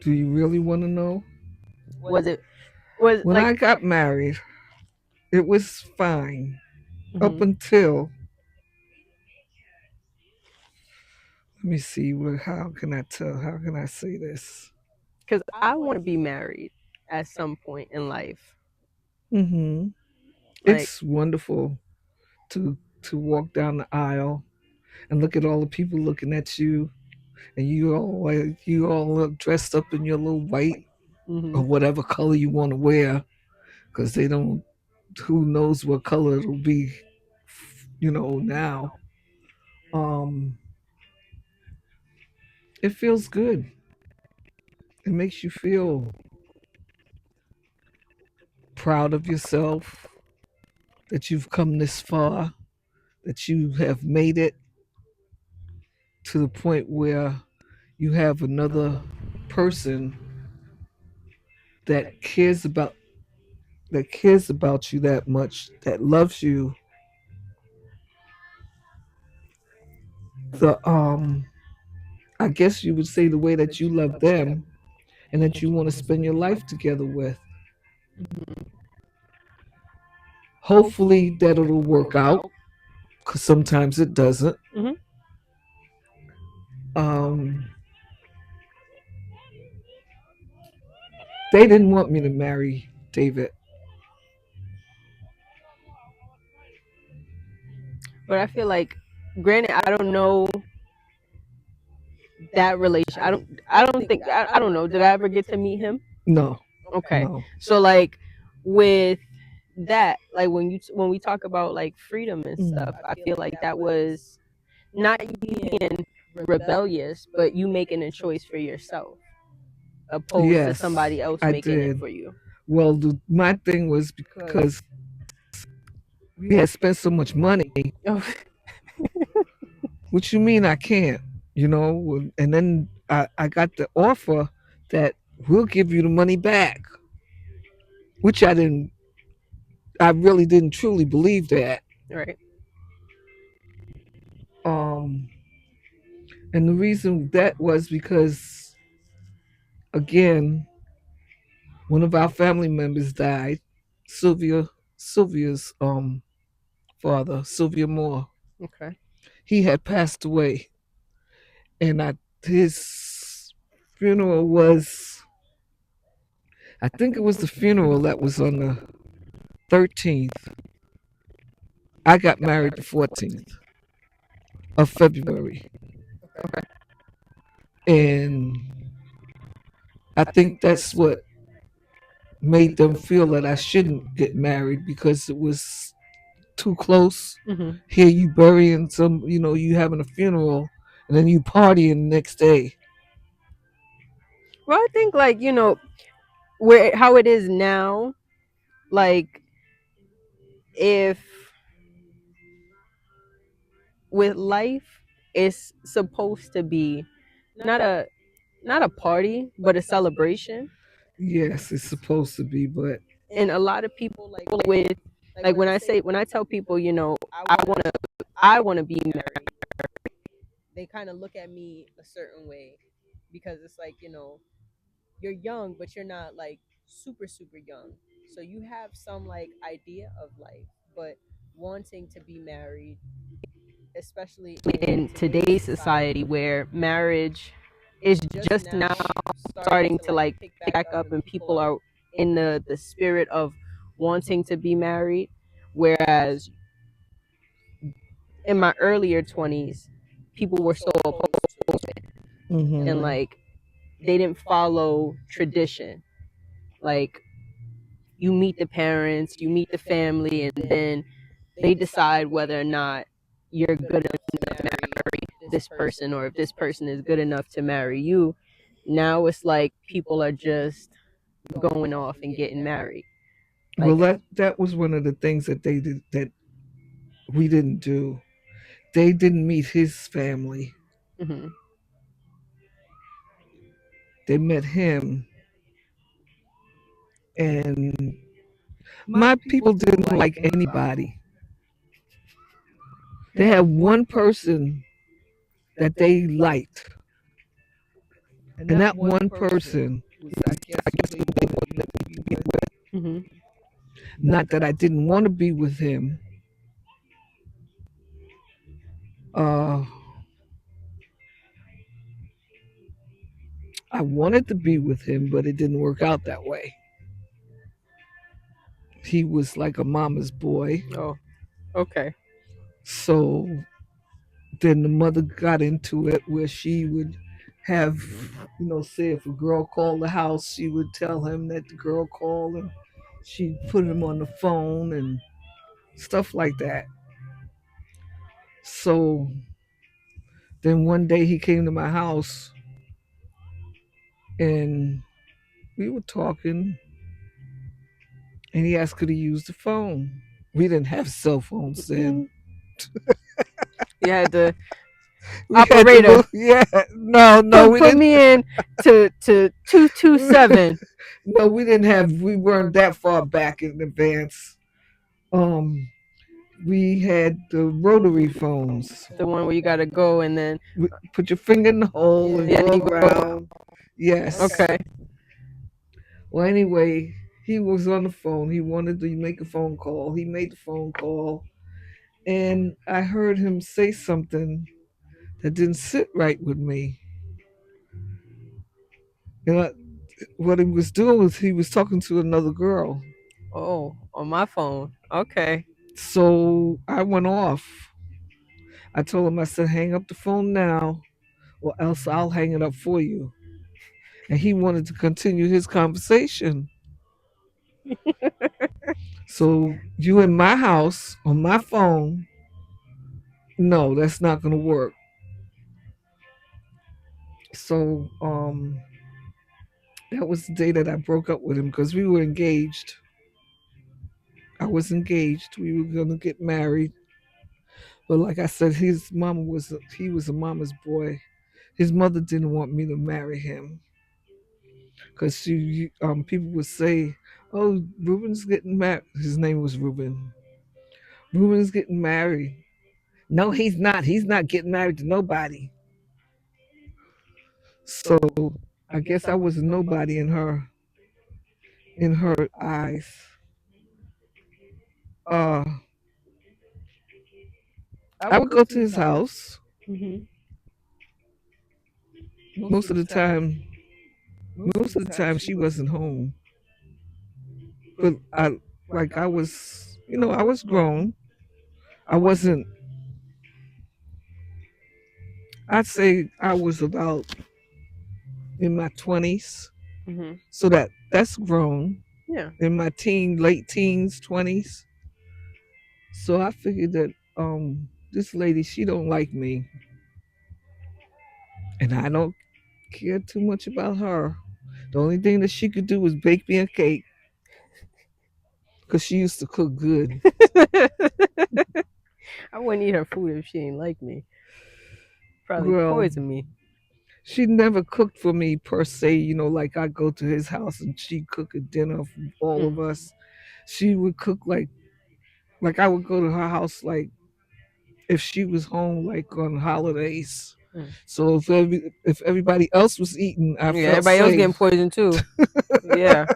do you really want to know? was it was When like I got married, it was fine up mhm. until, let me see, how can I tell? How can I say this? Because I want to be married at some point in life. Mm-hmm. Like, It's wonderful to walk down the aisle and look at all the people looking at you, and you all look dressed up in your little white hmm or whatever color you want to wear, because they don't. Who knows what color it'll be, now. Um, it feels good. It makes you feel proud of yourself that you've come this far, that you have made it to the point where you have another person that cares about you that much, that loves you the I guess you would say the way that you love them, and that you want to spend your life together with. Hopefully that it'll work out, because sometimes it doesn't. hmm um they didn't want me to marry David. but I feel like, granted, I don't know that relation. I don't think I don't know. Did I ever get to meet him? No. Okay. No. So like with that, like when we talk about like freedom and Mm. stuff, I feel like that was not you being rebellious, but you making a choice for yourself opposed to Yes, somebody else I making it did. for you. Well, my thing was because we had spent so much money. Oh, What you mean I can't? You know, and then I got the offer that we'll give you the money back, which I really didn't truly believe that. right. Um, and the reason that was because, again, one of our family members died, Sylvia's father, Sylvia Moore. Okay. He had passed away, and his funeral was, I think it was the funeral that was on the 13th. I got married the 14th of February, and I think that's what made them feel that I shouldn't get married because it was too close. Hmm. Here you burying some, you having a funeral, and then you partying the next day. Well, I think like where how it is now, like if with life, it's supposed to be not a not a party, but a celebration. Yes, it's supposed to be, but And a lot of people like with like when I tell people, I want to be married, they kind of look at me a certain way because it's like, you're young, but you're not like super super young. So you have some like idea of life, but wanting to be married, especially in today's society where marriage is just now starting to like pick back up and people are in the spirit of wanting to be married, whereas in my earlier 20s people were so opposed to it, and mm-hmm. like they didn't follow tradition. Like you meet the parents, you meet the family, and then they decide whether or not you're good enough to marry this person or if this person is good enough to marry you. Now it's like people are just going off and getting married. Well, Like, that was one of the things that they did that we didn't do. They didn't meet his family. mhm. They met him, and my people didn't like anybody. They had one person that they liked, and that one person was, I guess, who they wanted me to be with. Mhm. Not that I didn't want to be with him. Uh, I wanted to be with him, but it didn't work out that way. He was like a mama's boy. Oh, okay. So then the mother got into it where she would have, say if a girl called the house, she would tell him that the girl called, and she'd put him on the phone and stuff like that. So then one day he came to my house and we were talking, and he asked could he use the phone. We didn't have cell phones then. Mhm. You had the We had to operator look. Yeah, no, no, we put didn't. me in to 227, No, we didn't have. We weren't that far back in advance. Um, we had the rotary phones. the one where you gotta go and then Put your finger in the hole and yeah, go you go. around. Yes. Okay. Well, anyway, he was on the phone. He wanted to make a phone call. He made the phone call, and I heard him say something that didn't sit right with me. And what he was doing was he was talking to another girl. Oh, on my phone. Okay. So I went off. I told him, I said, hang up the phone now, or else I'll hang it up for you. And he wanted to continue his conversation. So you in my house on my phone? No, that's not gonna work. So that was the day that I broke up with him because we were engaged. I was engaged. We were gonna get married, but like I said, his mama was he was a mama's boy. His mother didn't want me to marry him because people would say, "Oh, Ruben's getting married." His name was Ruben. Ruben's getting married. No, he's not. He's not getting married to nobody. So I guess I was a nobody in her eyes. Uh, I would go to his house Hmm. most of the time. Most of the time, she wasn't home, but I was, I was grown. I wasn't. I'd say I was about in my 20s, Hmm. so that's grown. Yeah. In my late teens, 20s. So I figured that this lady, she don't like me, and I don't care too much about her. The only thing that she could do was bake me a cake because she used to cook good. I wouldn't eat her food if she ain't like me. Probably Girl, poison me. she never cooked for me per se, like I go to his house and she cook a dinner for all of Mm. us. She would cook like I would go to her house like if she was home like on holidays. Mm. So if everybody else was eating, I Yeah, felt everybody else getting safe. poisoned too. Yeah.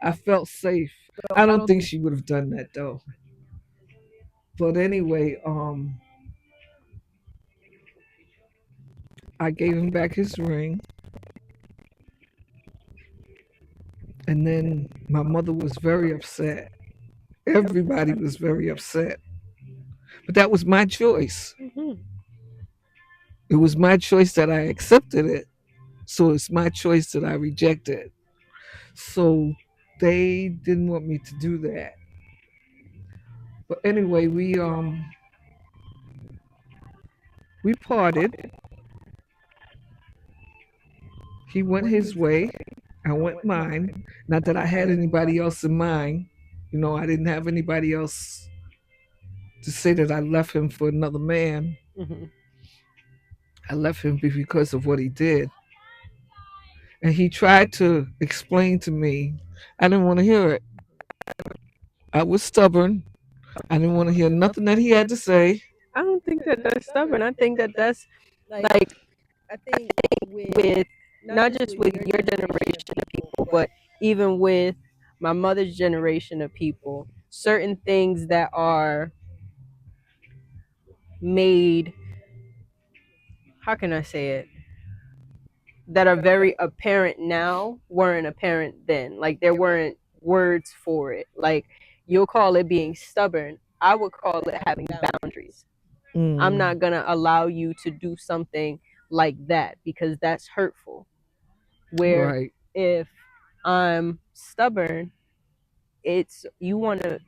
I felt safe. I don't think she would have done that though. But anyway, I gave him back his ring, and then my mother was very upset. Everybody was very upset. But that was my choice. Hmm. It was my choice that I accepted it. So it's my choice that I rejected. So they didn't want me to do that. But anyway, we parted. He went his way. I went mine. Not that I had anybody else in mind. I didn't have anybody else to say that I left him for another man. Hmm. I left him because of what he did. And he tried to explain to me. I didn't want to hear it. I was stubborn. I didn't want to hear nothing that he had to say. I don't think that that's stubborn. I think that that's like with not just with your generation of people, but even with my mother's generation of people, certain things that are made, how can I say it, that are very apparent now weren't apparent then. Like there weren't words for it. Like you'll call it being stubborn. I would call it having boundaries. I'm Mm, not going to allow you to do something like that because that's hurtful. Where right. if I'm stubborn, it's you want to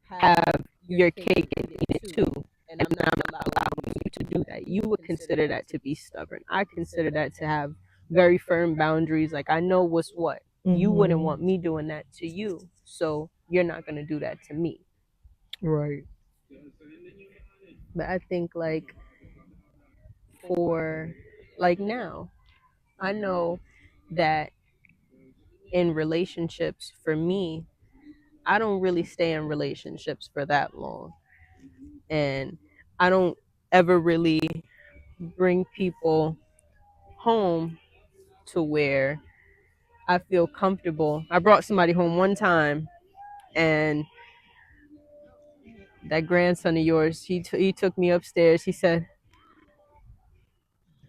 have your cake and eat it too. And I'm not allowing you to do that. You would consider that to be stubborn. I consider that to have very firm boundaries. Like I know what's what. You wouldn't Hmm. want me doing that to you. So you're not gonna do that to me. Right. But I think like for like now, I know that in relationships for me, I don't really stay in relationships for that long. And I don't ever really bring people home to where I feel comfortable. I brought somebody home one time, and that grandson of yours, he took me upstairs. He said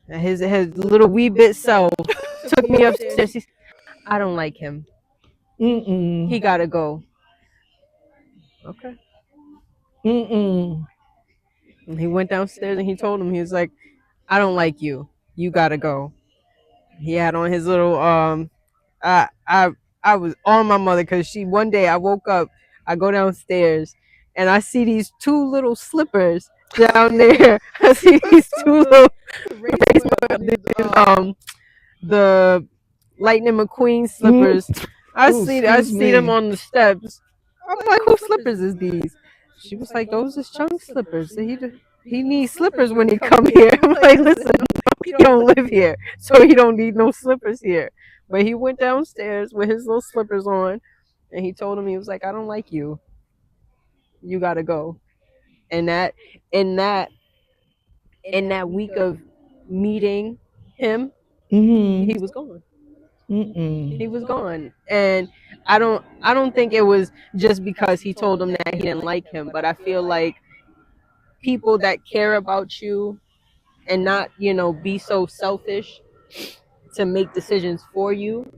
his little wee bit self took me upstairs. He said, I don't like him. Mm-mm. He gotta go. Okay. Mm-mm. And he went downstairs and he told him, he was like, I don't like you. You gotta go. He had on his little I I I was on my mother because she one day I woke up, I go downstairs and I see these two little slippers down there. I see these two little um the Lightning McQueen Mm. slippers. I Oh, see I excuse see them me. on the steps. I'm like, whose slippers is these? She was like, those is Chunk slippers. So he needs slippers when he come here. I'm like, listen, he don't live here, so he don't need no slippers here. But he went downstairs with his little slippers on, and he told him he was like, I don't like you. You gotta go. And that in that in that week of meeting him, Mm-hmm. he was gone. Mm-mm. He was gone. And I don't think it was just because he told him that he didn't like him, but I feel like people that care about you and not, be so selfish to make decisions for you,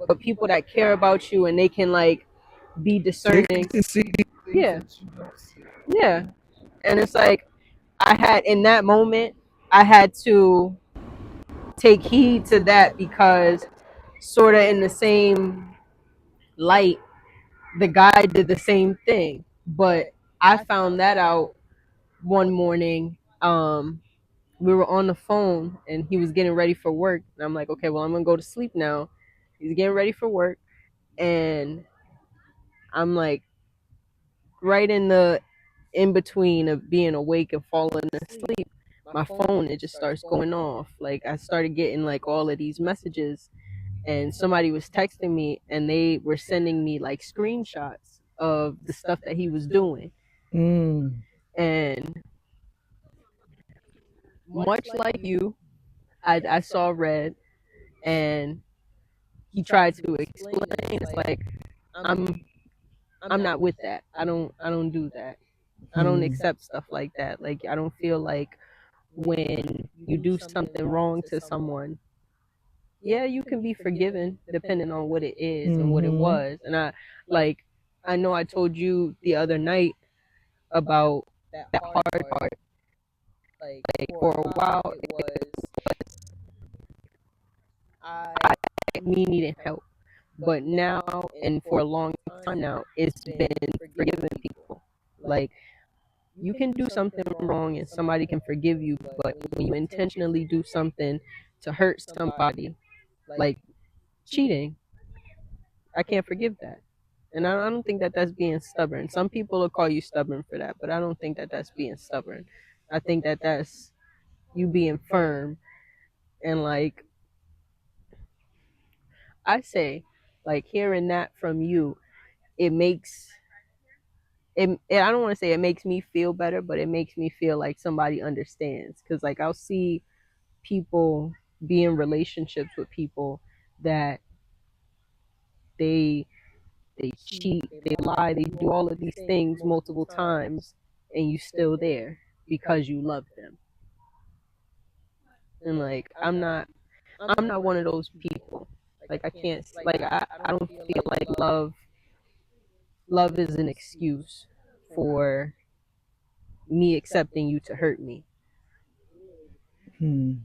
but people that care about you and they can like be They discerning. can see things Yeah. that you don't see. Yeah. And it's like I had in that moment I had to take heed to that because sort of in the same light the guy did the same thing, but I found that out one morning. We were on the phone and he was getting ready for work, and I'm like, okay, well, I'm gonna go to sleep now. He's getting ready for work, and I'm like, right in between of being awake and falling asleep, my phone it just starts going off. Like I started getting like all of these messages, and somebody was texting me, and they were sending me like screenshots of the stuff that he was doing. Mm. And much like you, I saw red, and he tried to explain. It's like I'm I'm not with that. I don't do that. I don't Mm. accept stuff like that. Like I don't feel like when you do something wrong to someone, yeah, you can be forgiven depending on what it is and what it Mm-hmm. was. And like I know I told you the other night about that hard part. Like for a while it was I me needing help. But now and for a long time now, it's been forgiving people. Like you can do something wrong and somebody can forgive you, but when you intentionally do something to hurt somebody, like cheating, I can't forgive that. And I don't think that that's being stubborn. Some people will call you stubborn for that, but I don't think that that's being stubborn. I think that that's you being firm and like I say, like hearing that from you, it makes I don't want to say it makes me feel better, but it makes me feel like somebody understands. Because like I'll see people be in relationships with people that they they cheat, they lie, they do all of these things multiple times, and you still there because you love them. And like I'm not one of those people. Like I can't like I don't feel like love is an excuse for me accepting you to hurt me. Mm.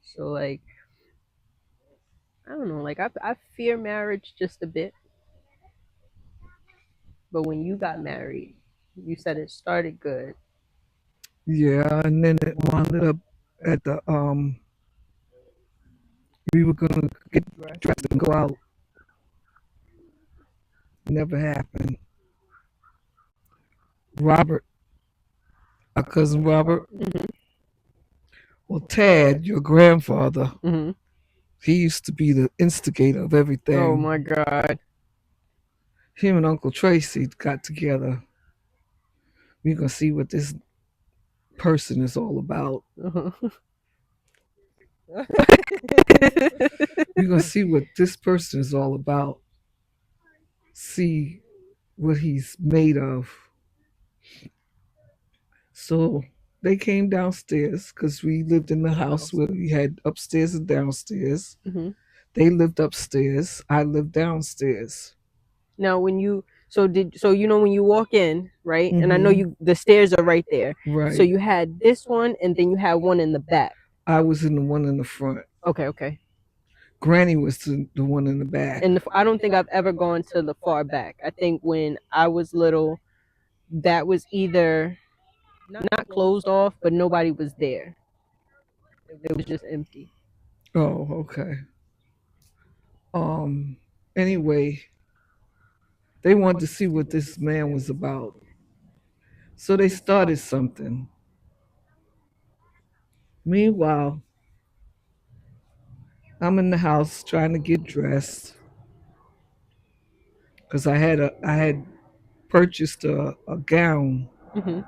So like I don't know, like I fear marriage just a bit, but when you got married, you said it started good. Yeah, and then it wound up at the we were gonna get dressed and go out. Never happened. Robert, our cousin Robert, Mhm. well Tad, your grandfather, Mhm. he used to be the instigator of Oh everything. my god. Him and Uncle Tracy got together. We're gonna see what this person is all about. Uh-huh. We're gonna see what this person is all about. See what he's made of. So they came downstairs because we lived in the house where we had upstairs and downstairs. Mhm. They lived upstairs. I lived downstairs. Now when you so when you walk in, right? And I know Mm-hmm. you the stairs are right there. So Right. you had this one and then you had one in the back. I was in the one in the front. Okay, okay. Granny was the one in the back. And I don't think I've ever gone to the far back. I think when I was little, that was either not closed off, but nobody was there. It was just empty. Oh, okay. Um. Anyway, they wanted to see what this man was about, so they started something. Meanwhile, I'm in the house trying to get dressed because I had purchased a gown, Mhm.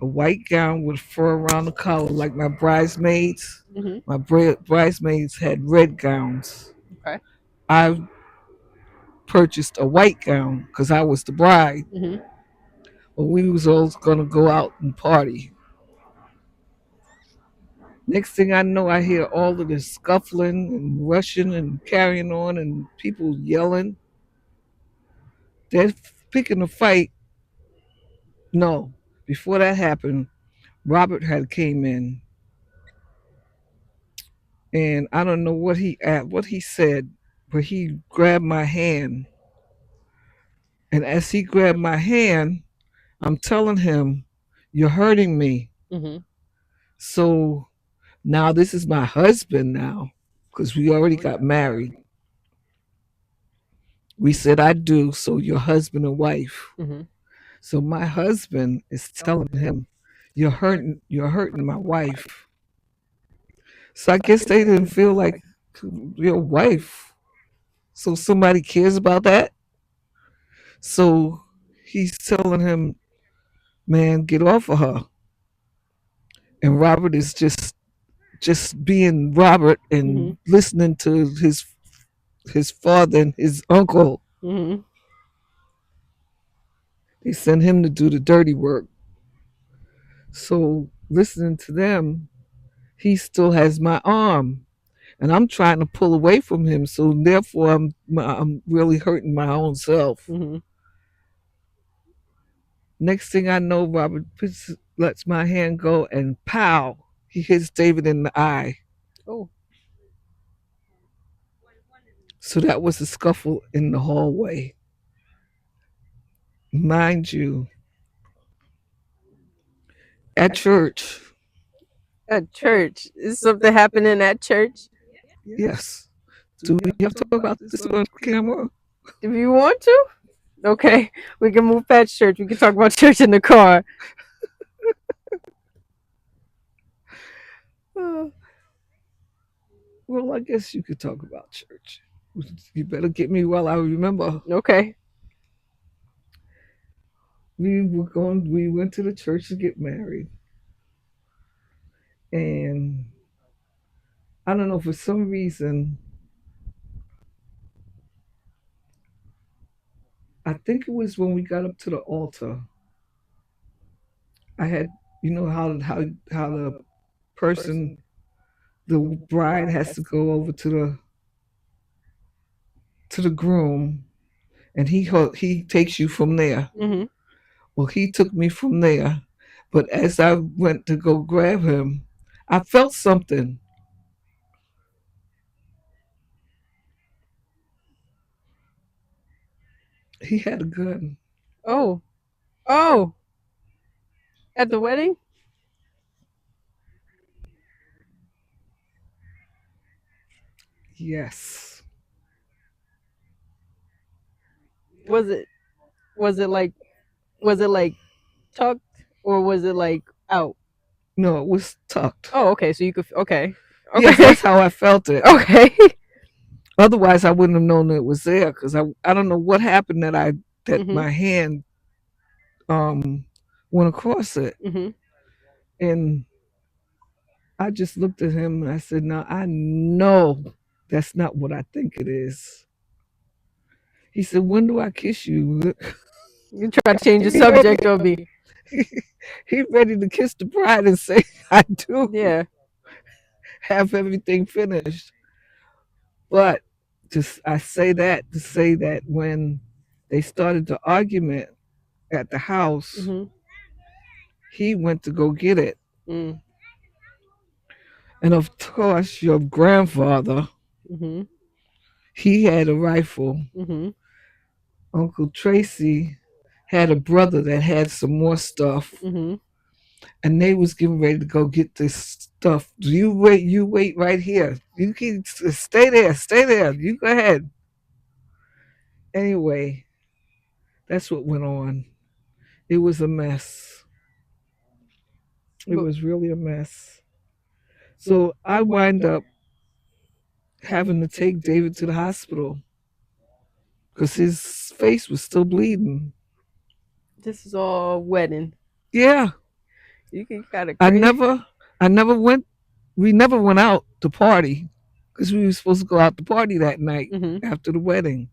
a white gown with fur around the collar, like my bridesmaids. Mhm. My bridesmaids had red gowns. Okay. I purchased a white gown because I was the bride. Mhm. But we was all gonna go out and party. Next thing I know, I hear all of this scuffling and rushing and carrying on and people yelling. They're picking a fight. No, before that happened, Robert had came in, and I don't know what he said, but he grabbed my hand, and as he grabbed my hand, I'm telling him, "You're hurting me." Mhm. So now this is my husband now, because we already got married. We said I do, so you're husband and wife. Mhm. So my husband is telling him, you're hurting my wife. So I guess they didn't feel like your wife. So somebody cares about that. So he's telling him, man, get off of her. And Robert is just being Robert and Mhm. listening to his father and his uncle. Mhm. They send him to do the dirty work. So listening to them, he still has my arm. And I'm trying to pull away from him. So therefore I'm really hurting my own self. Mhm. Next thing I know, Robert lets my hand go and pow, he hits David in the eye. Oh. So that was a scuffle in the hallway. Mind you, at church, At church. Is something happening at church? yes. Do we have to talk about this on camera? If you want to. Okay. We can move past church. We can talk about church in the car. Uh, well, I guess you could talk about church. You better get me while I remember. Okay. We went to the church to get married. And I don't know, for some reason, I think it was when we got up to the altar. I had, you know how the person, the bride has to go over to the groom, and he takes you from there. Mhm. Well, he took me from there, but as I went to go grab him, I felt something. He had a gun. Oh. Oh. At the wedding? Yes. Was it was it like was it like tucked or was it like out? No, it was tucked. Oh, okay. So you could okay. Yes, Okay. that's how I felt it. Okay. Otherwise, I wouldn't have known that it was there because I don't know what happened that Mhm. my hand went across it, Mhm. and I just looked at him and I said, "Now I know that's not what I think it is." He said, "When do I kiss you?" You try to change the he ready, subject on me. he ready to kiss the bride and say, "I do Yeah. have everything finished." But just I say that to say that when they started the argument at the house, Mhm. he went to go get it. Mm. And of course, your grandfather, Mhm. he had a rifle. Mhm. Uncle Tracy had a brother that had some more stuff, Mhm. and they was getting ready to go get this stuff. You wait right here. You can stay there, stay there. You go ahead. Anyway, that's what went on. It was a mess. It But was really a mess. So I wind up having to take David to the hospital because his face was still bleeding. this is all wedding. Yeah, You kind of I crazy. never, I never went. We never went out to party because we were supposed to go out to party that night Mhm. after the wedding.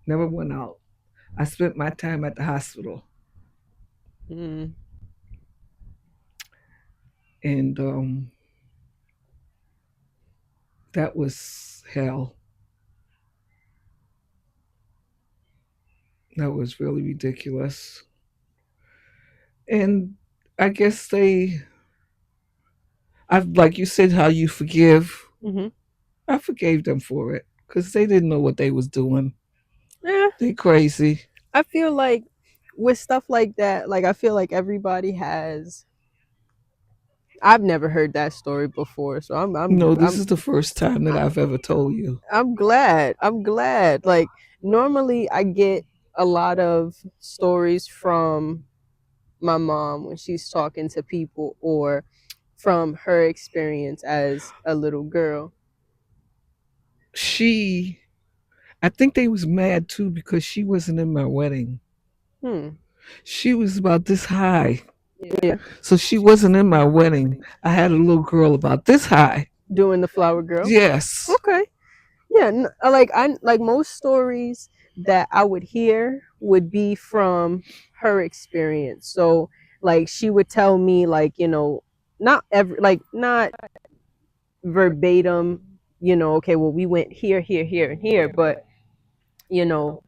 Never went out. I spent my time at the hospital, Mm. and that was hell. That was really ridiculous. And I guess like you said, how you forgive. Mhm. I forgave them for it because they didn't know what they was doing. Yeah. They crazy. I feel like with stuff like that, like I feel like everybody has. I've never heard that story before, so No, this is the first time that I've ever told you. I'm glad. I'm glad. Like normally I get a lot of stories from my mom when she's talking to people or from her experience as a little girl. She, I think they was mad too because she wasn't in my wedding. Hmm. She was about this high, Yeah. so she wasn't in my wedding. I had a little girl about this high. Doing the flower girl. Yes. Okay. Yeah, like I like most stories that I would hear would be from her experience. So like she would tell me like, not every like not verbatim, okay, well we went here, here, here and here, but you know,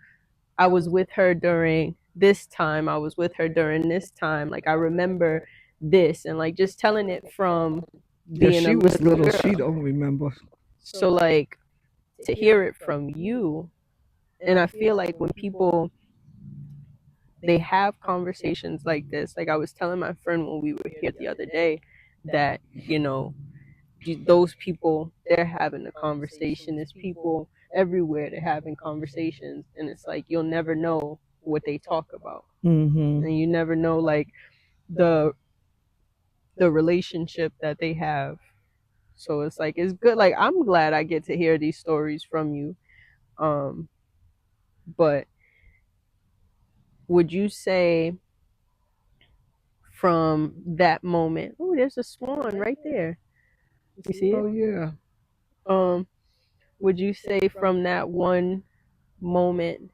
I was with her during this time, I was with her during this time. Like I remember this and like just telling it from Yeah, being a she was little little. She girl. don't remember. So like to hear it from you, and I feel like when people they have conversations like this, like I was telling my friend when we were here the other day that those people they're having a conversation. There's people everywhere they're having conversations, and it's like you'll never know what they talk about, Mm-hmm. and you never know like the the relationship that they have. So it's like it's good. Like I'm glad I get to hear these stories from you. Um, but would you say from that moment? Oh, there's a swan right there. You see Oh it? yeah. Um, would you say from that one moment,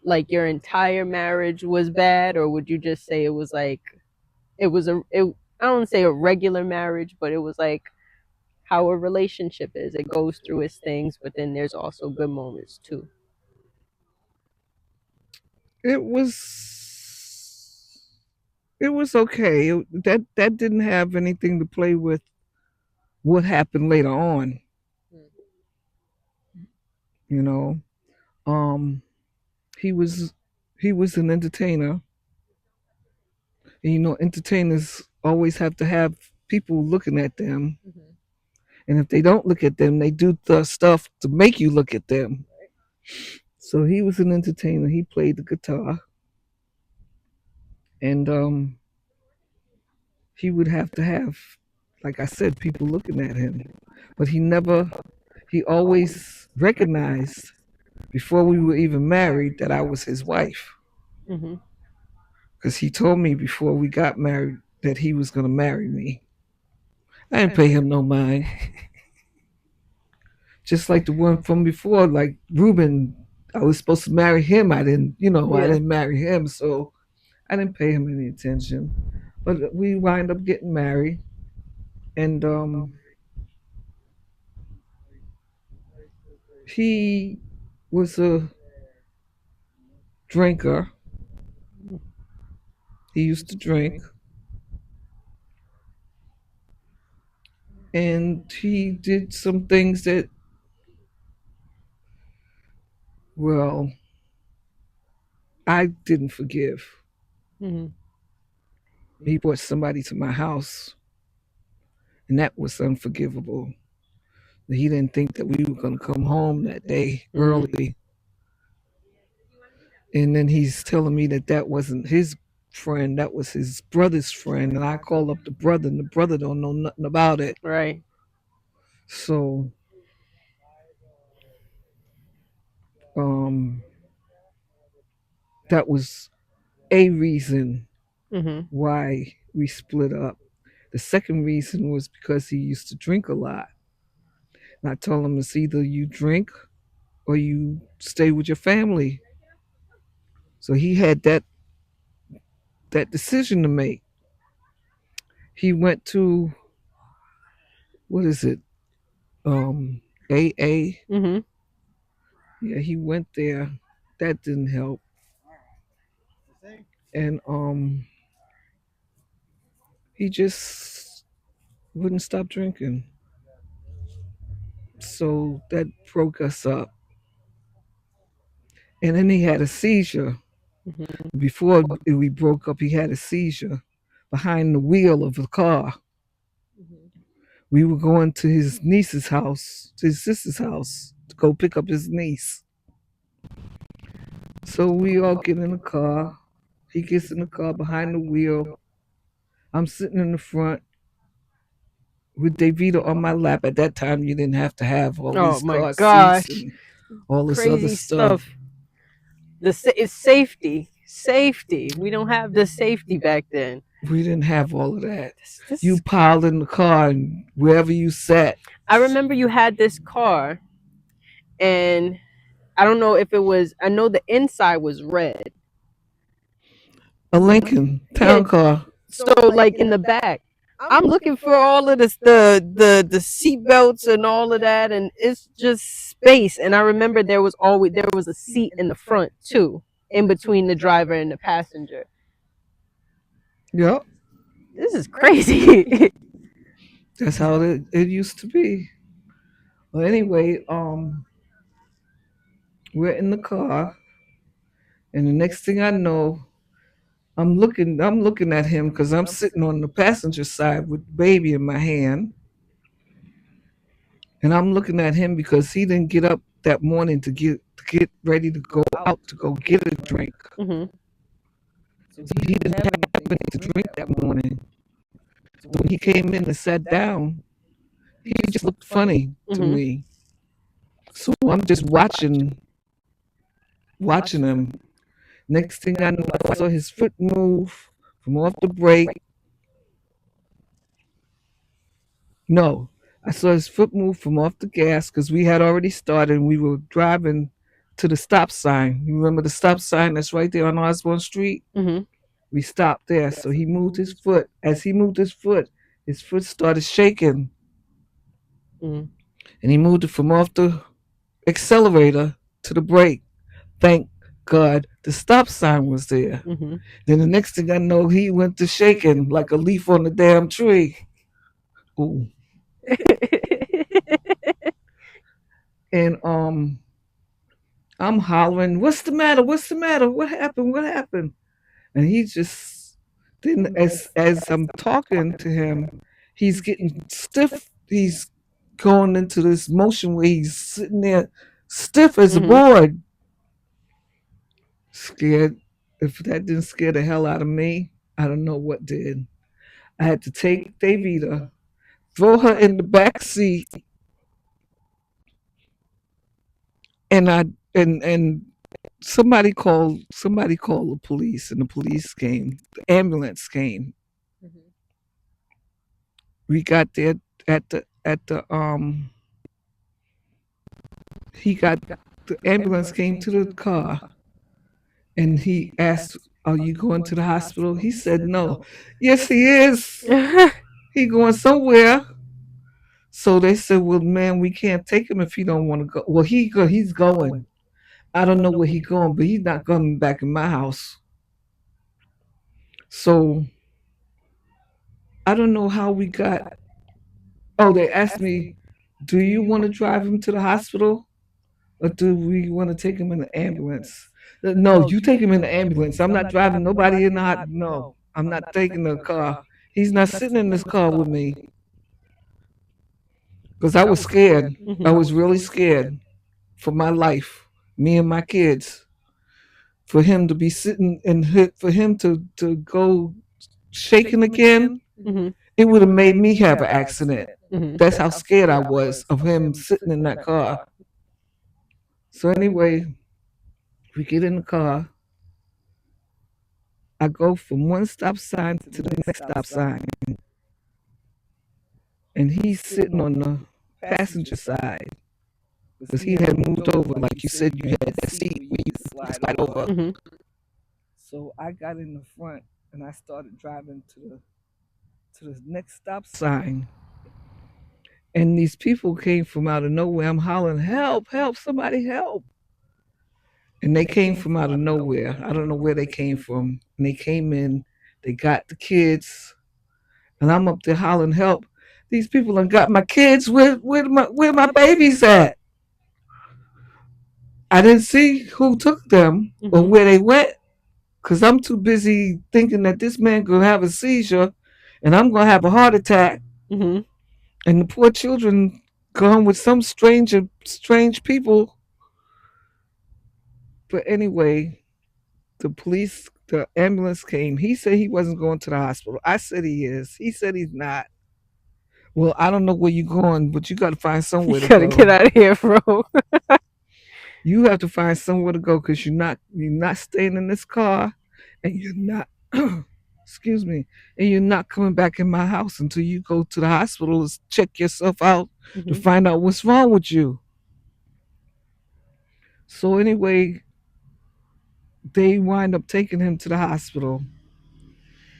like your entire marriage was bad, or would you just say it was like it was a it? I don't say a regular marriage, but it was like how a relationship is. It goes through its things, but then there's also good moments too. It was. It was okay. That didn't have anything to play with what happened later on. You know. Um. He was. He was an entertainer. And entertainers always have to have people looking at them. Mm-hmm. And if they don't look at them, they do the stuff to make you look at them. So he was an entertainer. He played the guitar, and he would have to have, like I said, people looking at him. But he never. He always recognized before we were even married that I was his wife, Mm-hmm. because he told me before we got married that he was going to marry me. I didn't pay him no mind. Just like the one from before, like Ruben, I was supposed to marry him. I didn't, I Yeah. didn't marry him, so I didn't pay him any attention. But we wind up getting married, and he was a drinker. He used to drink, and he did some things that, well, I didn't forgive. Mhm. He brought somebody to my house, and that was unforgivable. He didn't think that we were going to come home that day Mhm. early, and then he's telling me that that wasn't his friend, that was his brother's friend, and I call up the brother, and the brother don't know nothing about it. Right. So, um, that was a reason Mhm. why we split up. The second reason was because he used to drink a lot. And I told him it's either you drink or you stay with your family. So he had that decision to make. He went to, what is it? AA. Mhm. Yeah, he went there. That didn't help. And he just wouldn't stop drinking. So that broke us up. And then he had a seizure. Mhm. Before we broke up, he had a seizure behind the wheel of the car. Mhm. We were going to his niece's house, to his sister's house, to go pick up his niece. So we all get in the car. He gets in the car behind the wheel. I'm sitting in the front with Davida on my lap. At that time, you didn't have to have all Oh these my car seats gosh. and all this other Crazy stuff. stuff. It's safety. Safety. We don't have the safety back then. We didn't have all of that. You This piled in the car and wherever you sat. I remember you had this car, and I don't know if it was, I know the inside was red. A Lincoln Yeah. town car. So like in the back, I'm looking for all of this, the seat belts and all of that, and it's just space. And I remember there was a seat in the front too, in between the driver and the passenger. Yep, This is crazy. that's how it used to be. Well, anyway, we're in the car, and the next thing I know, I'm looking at him because I'm sitting on the passenger side with the baby in my hand, and I'm looking at him because he didn't get up that morning to get ready to go out to go get a drink. Mhm. So he didn't have anything to drink that morning. So when he came in and sat down, he just looked funny to Mhm. me. So I'm just watching him. Next thing I know, I saw his foot move from off the brake. No, I saw his foot move from off the gas because we had already started and we were driving to the stop sign. You remember the stop sign that's right there on Osborne Street? Mhm. We stopped there. So he moved his foot. As he moved his foot started shaking Mhm. and he moved it from off the accelerator to the brake. Thank God the stop sign was there. Mhm. Then the next thing I know, he went to shaking like a leaf on the damn tree. Ooh. And I'm hollering, "What's the matter? What's the matter? What happened? What happened?" And he just then, as I'm talking to him, he's getting stiff. He's going into this motion where he's sitting there stiff as a Mhm. board, scared. If that didn't scare the hell out of me, I don't know what did. I had to take Davida, throw her in the back seat, and I and somebody called the police, and the police came. The ambulance came. Mhm. We got there at the he got the ambulance came to the car, and he asked, "Are you going to the hospital?" He said, "No." Yes, he is. He going somewhere. So they said, "Well, man, we can't take him if he don't want to go." Well, he's going. I don't know where he's going, but he's not coming back in my house. So I don't know how we got Oh, they asked me, do you want to drive him to the hospital or do we want to take him in the ambulance? No, you take him in the ambulance. I'm not driving nobody in the no, I'm not taking the car. He's not sitting in this car with me because I was scared. I Mhm. was really scared for my life, me and my kids, for him to be sitting and for him to go shaking again. Mhm. It would have made me have an accident. Mhm. That's how scared I was of him sitting in that car. So anyway, we get in the car. I go from one stop sign to the next stop sign, and he's sitting on the passenger side because he had moved over. Like you said, you had that seat where you could slide over. Mhm. So I got in the front and I started driving to the next stop sign. And these people came from out of nowhere. I'm hollering, help, help, somebody help. And they came from out of nowhere. I don't know where they came from. And they came in, they got the kids, and I'm up there hollering, help. These people have got my kids. Where my babies at? I didn't see who took them or Mhm. where they went because I'm too busy thinking that this man gonna have a seizure and I'm gonna have a heart attack Mhm. and the poor children gone with some strange people. But anyway, the ambulance came. He said he wasn't going to the hospital. I said he is. He said he's not. Well, I don't know where you're going, but you got to find You somewhere to gotta get go. out of here, bro. You have to find somewhere to go because you're not staying in this car, and you're not. Excuse me, and you're not coming back in my house until you go to the hospital to check yourself out to Mhm. find out what's wrong with you. So anyway, they wind up taking him to the hospital.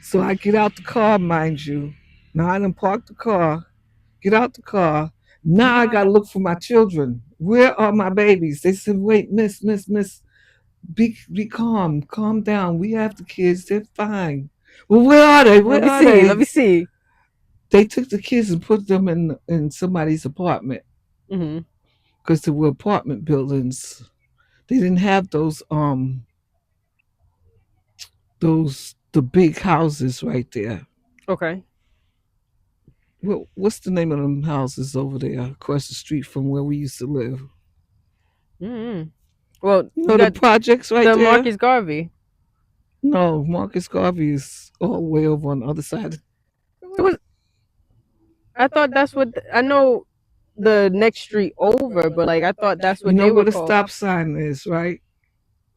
So I get out the car, mind you. Now I done parked the car, get out the car. Now I gotta look for my children. Where are my babies? They said, wait, miss, be calm, calm down. We have the kids, they're fine. Well, where are they? Let Where me are see. they? Let me see. They took the kids and put them in somebody's apartment Mhm. because there were apartment buildings. They didn't have those the big houses right there. Okay. What's the name of them houses over there across the street from where we used to live? Mhm. Well, You you know the got projects right the there? Marcus Garvey. No, Marcus Garvey is all the way over on the other side. It was. I thought that's what I know. The next street over, but like I thought that's You what know they where were the called. stop sign is, right?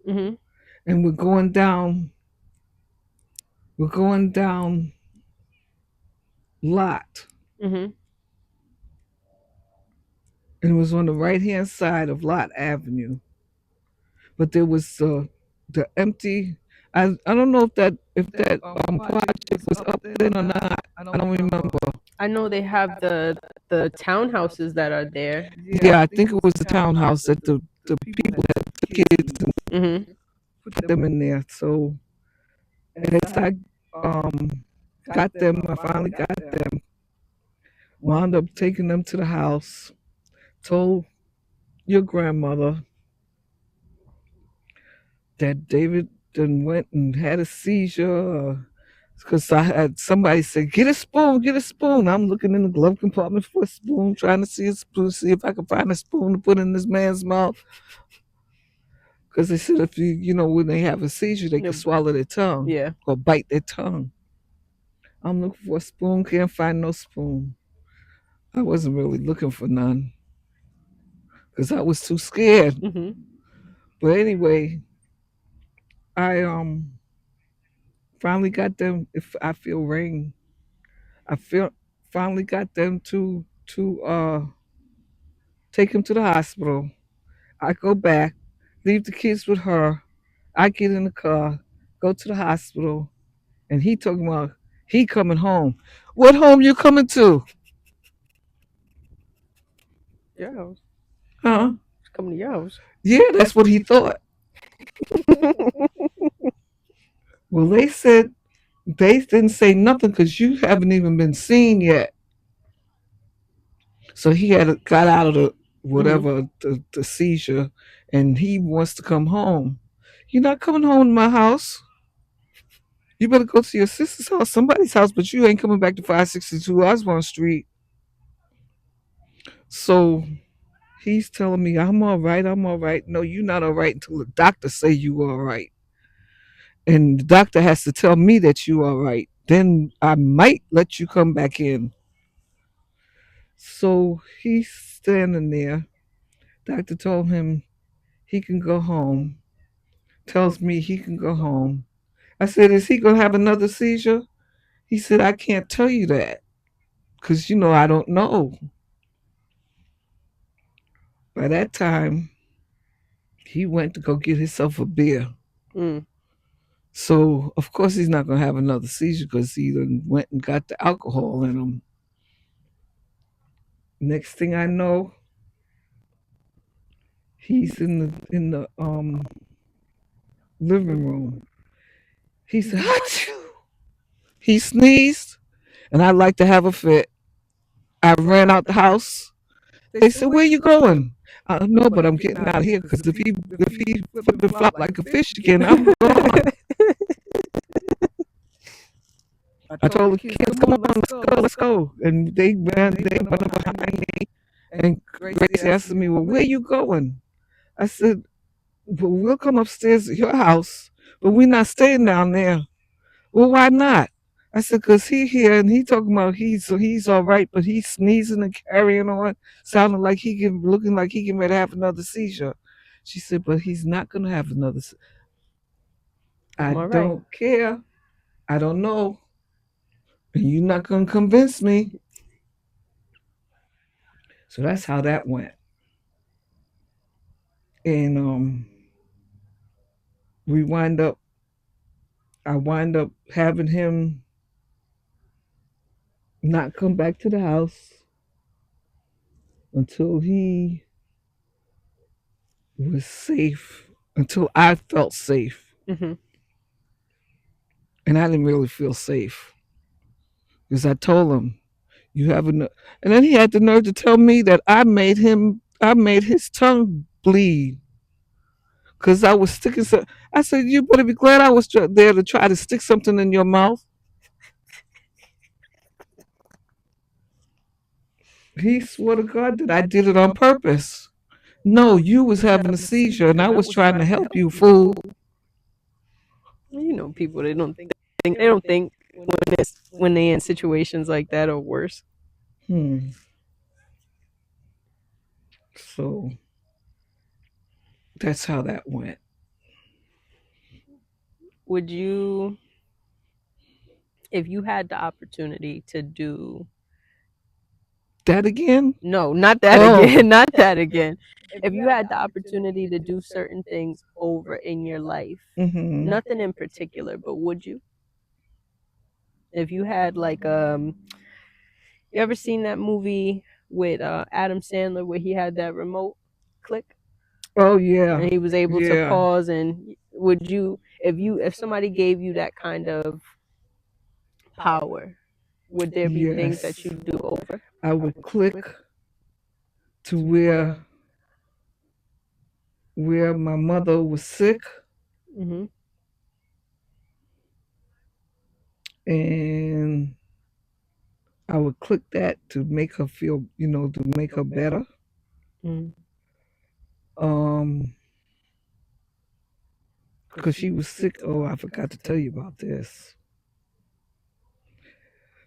Mhm. And we're going down Lot. Mhm. And it was on the right hand side of Lot Avenue. But there was the empty I don't know if that project was up then or not. I don't remember. I know they have the townhouses that are there. Yeah, I think it was the townhouse that the people had the kids and Mhm. put them in there. So as I um got them, I finally got them, wound up taking them to the house, told your grandmother that David then went and had a seizure because I had somebody said, get a spoon, get a spoon. I'm looking in the glove compartment for a spoon, trying to see a spoon, see if I can find a spoon to put in this man's mouth. Because they said if when they have a seizure, they can Yep. swallow their tongue Yeah. or bite their tongue. I'm looking for a spoon, can't find no spoon. I wasn't really looking for none because I was too scared. Mhm. But anyway, I finally got them. If I feel rain, I feel finally got them to take him to the hospital. I go back, leave the kids with her. I get in the car, go to the hospital, and he talking about he coming home. What home you coming to? Your house. Huh? It's coming to your house. Yeah, that's what he thought. Well, they said they didn't say nothing because you haven't even been seen yet. So he had got out of the Mhm. whatever the seizure, and he wants to come home. You're not coming home to my house. You better go to your sister's house, somebody's house, but you ain't coming back to 562 Osborne Street. So he's telling me I'm all right. I'm all right. No, you're not all right until the doctor say you all right, and the doctor has to tell me that you all right. Then I might let you come back in. So he's standing there. Doctor told him he can go home. Tells me he can go home. I said, is he gonna have another seizure? He said, I can't tell you that because I don't know. By that time, he went to go get himself a beer. Mm. So of course he's not gonna have another seizure because he done went and got the alcohol in him. Next thing I know, he's in the living room. He said, "Achoo!" He sneezed, and I like to have a fit. I ran out the house. They said, "Where you going?" I don't know, but I'm getting out of here because if he flip and flop like a fish again, I'm gone. I told the kids, "Come on, let's go, let's go," and they ran up behind me. And Gracie asked me, "Well, where you going?" I said, "Well, we'll come upstairs to your house, but we're not staying down there." Well, why not? I said, "Cause he here and he talking about he's all right, but he's sneezing and carrying on, sounding like looking like he can ready to have another seizure." She said, "But he's not gonna have another. I I'm all right. don't care. I don't know. And you're not gonna convince me." So that's how that went. And we wind up. I wind up having him not come back to the house until he was safe, until I felt safe. Mhm. And I didn't really feel safe because I told him, "You have enough." And then he had the nerve to tell me that I made his tongue bleed because I was sticking some. I said, "You better be glad I was there to try to stick something in your mouth." He swore to God that I did it on purpose. No, you was having a seizure and I was trying to help you, fool. You know, people they don't think when they in situations like that or worse. Hmm. So that's how that went. Would you, if you had the opportunity to do, That again? no, not that Oh. again, not that again. If you had the opportunity to do certain things over in your life, Mm-hmm. nothing in particular, but would you? If you had like you ever seen that movie with Adam Sandler where he had that remote click Oh yeah. and he was able to Yeah. pause, and would you, if somebody gave you that kind of power, would there be things that Yes. you do over? I would click to where my mother was sick, Mm-hmm. and I would click that to make her feel, to make her better. Mm. Um, because she was sick. Oh, I forgot to tell you about this.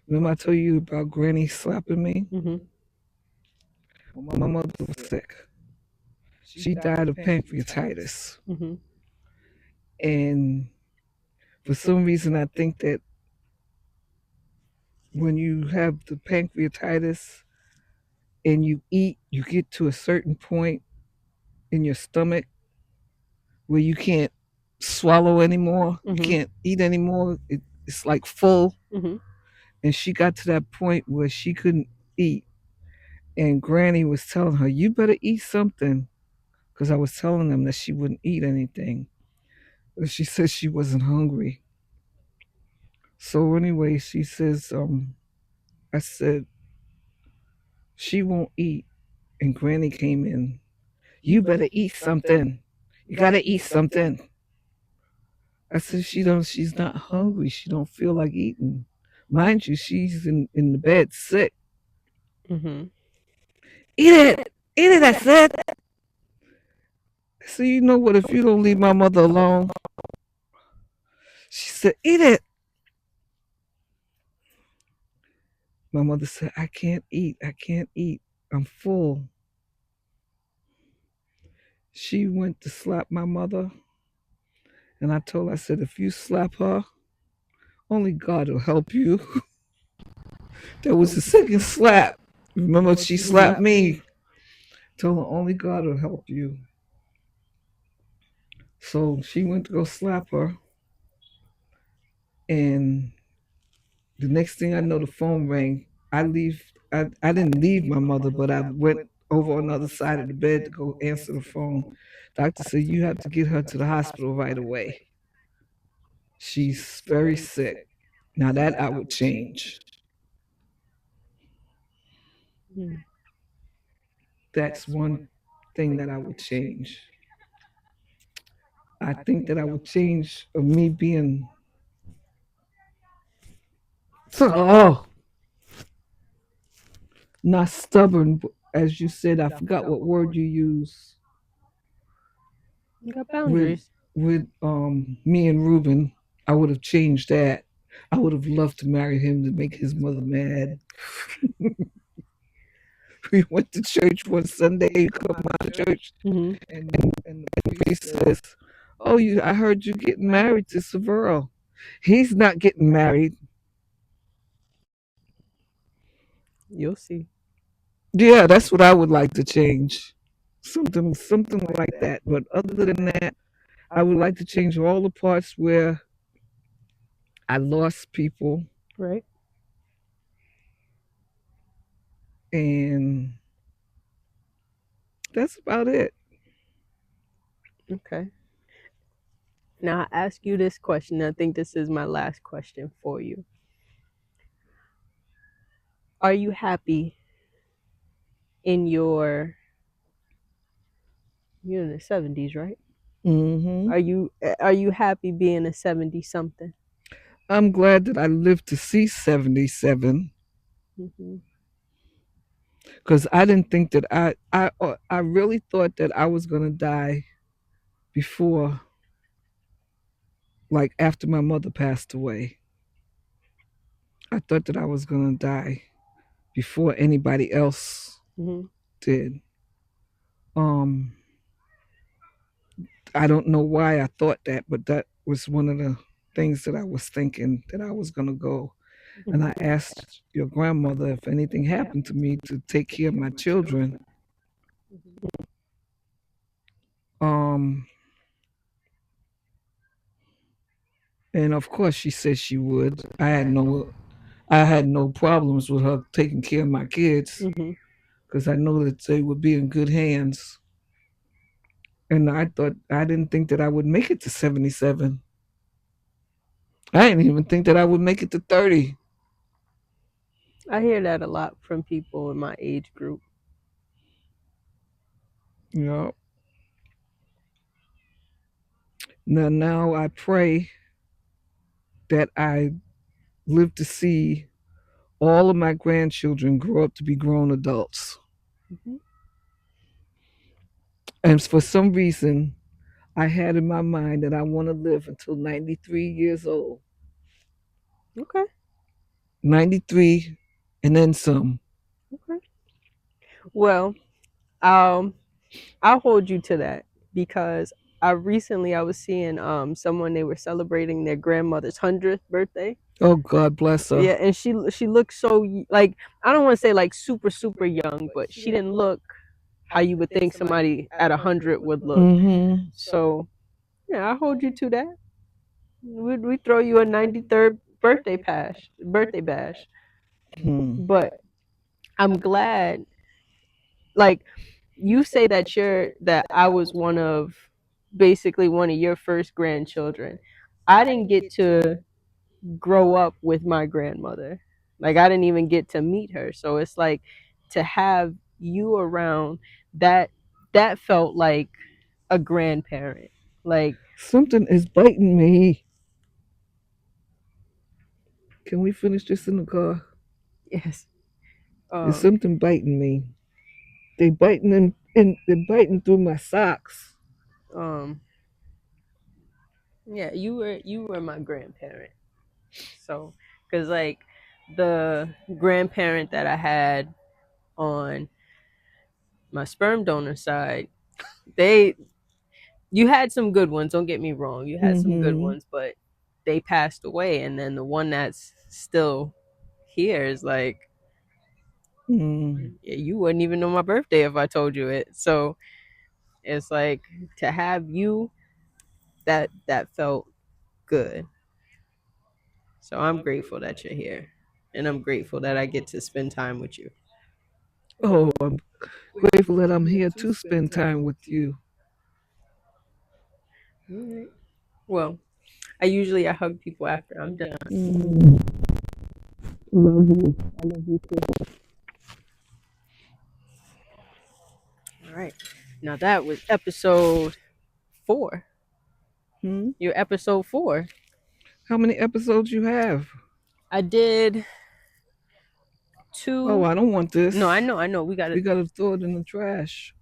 Remember I told you about Granny slapping me? Mm-hmm. Well, my mother was sick. She died of pancreatitis. Mm-hmm. And for some reason, I think that when you have the pancreatitis and you eat, you get to a certain point in your stomach where you can't swallow anymore. You Mm-hmm. can't eat anymore. It's like full. Mm-hmm. And she got to that point where she couldn't eat. And Granny was telling her, "You better eat something." Because I was telling them that she wouldn't eat anything. But she said she wasn't hungry. So anyway, she says, I said, She won't eat. And Granny came in. You better eat something. You gotta eat something. I said she's not hungry. She don't feel like eating. Mind you, she's in the bed sick. Mm-hmm. Eat it. Eat it, I said. So you know what, if you don't leave my mother alone, she said, eat it. My mother said, I can't eat. I can't eat. I'm full. She went to slap my mother, and I told her, I said, if you slap her, only God will help you. That was the second slap. Remember, she slapped me. Told her, only God will help you. So she went to go slap her, and the next thing I know, the phone rang. I didn't leave my mother, but I went over on the other side of the bed to go answer the phone. Doctor said, you have to get her to the hospital right away. She's very sick. Now that I would change. Mm-hmm. That's one thing that I would change. I think that I would change of me being oh, not stubborn, as you said. I forgot what word you use You got with boundaries. me and Ruben. I would have changed that. I would have loved to marry him to make his mother mad. We went to church one Sunday. You come out of church, Mm-hmm. and the priest says, "Oh, I heard you getting married to Severo. He's not getting married." You'll see. Yeah, that's what I would like to change. Something like that. But other than that, I would like to change all the parts where I lost people, Right. and that's about it. Okay. Now I ask you this question. I think this is my last question for you. Are you happy in your you're in the 70s, right? Hmm. Are you happy being a 70 something? I'm glad that I lived to see 77, Mm-hmm. because I didn't think that I really thought that I was gonna die before, like after my mother passed away. I thought that I was gonna die before anybody else Mm-hmm. did. Um, I don't know why I thought that, but that was one of the things that I was thinking, that I was gonna go. And I Mm-hmm. asked your grandmother if anything happened to me to take care of my children. Um, and of course she said she would. I had no problems with her taking care of my kids, Mm-hmm. because I know that they would be in good hands. And I didn't think that I would make it to 77. I didn't even think that I would make it to 30. I hear that a lot from people in my age group. You know. Now I pray that I live to see all of my grandchildren grow up to be grown adults. Mm-hmm. And for some reason, I had in my mind that I want to live until 93 years old. Okay. 93 and then some. Okay. Well, um, I'll hold you to that because I was seeing someone they were celebrating their grandmother's 100th birthday. Oh, God bless her. Yeah, and she looked so like I don't want to say like super young, but she didn't look how you would think somebody at 100 would look. Mm-hmm. So yeah, I hold you to that. We throw you a 93rd birthday bash. Hmm. But I'm glad, like you say that I was basically one of your first grandchildren. I didn't get to grow up with my grandmother. Like I didn't even get to meet her. So it's like to have you around, that that felt like a grandparent. Like, Something is biting me. Can we finish this in the car? yes. There's Um, something biting me. They biting and they're biting through my socks. um, yeah, you were my grandparent. So, cause like the grandparent that I had on my sperm donor side, they you had some good ones. Don't get me wrong, you had some good Mm-hmm. ones, but they passed away, and then the one that's still here is like, Mm. yeah, you wouldn't even know my birthday if I told you it. So it's like, to have you, that felt good. So I'm grateful that you're here, and I'm grateful that I get to spend time with you. Oh, I'm grateful that I'm here to spend time with you. All right. Well, I hug people after I'm done. Mm. Love you. I love you too. All right. Now that was episode 4. Hmm? Your episode 4. How many episodes you have? I did Oh, 2. I don't want No, this. I know. We got We to gotta throw it in the trash.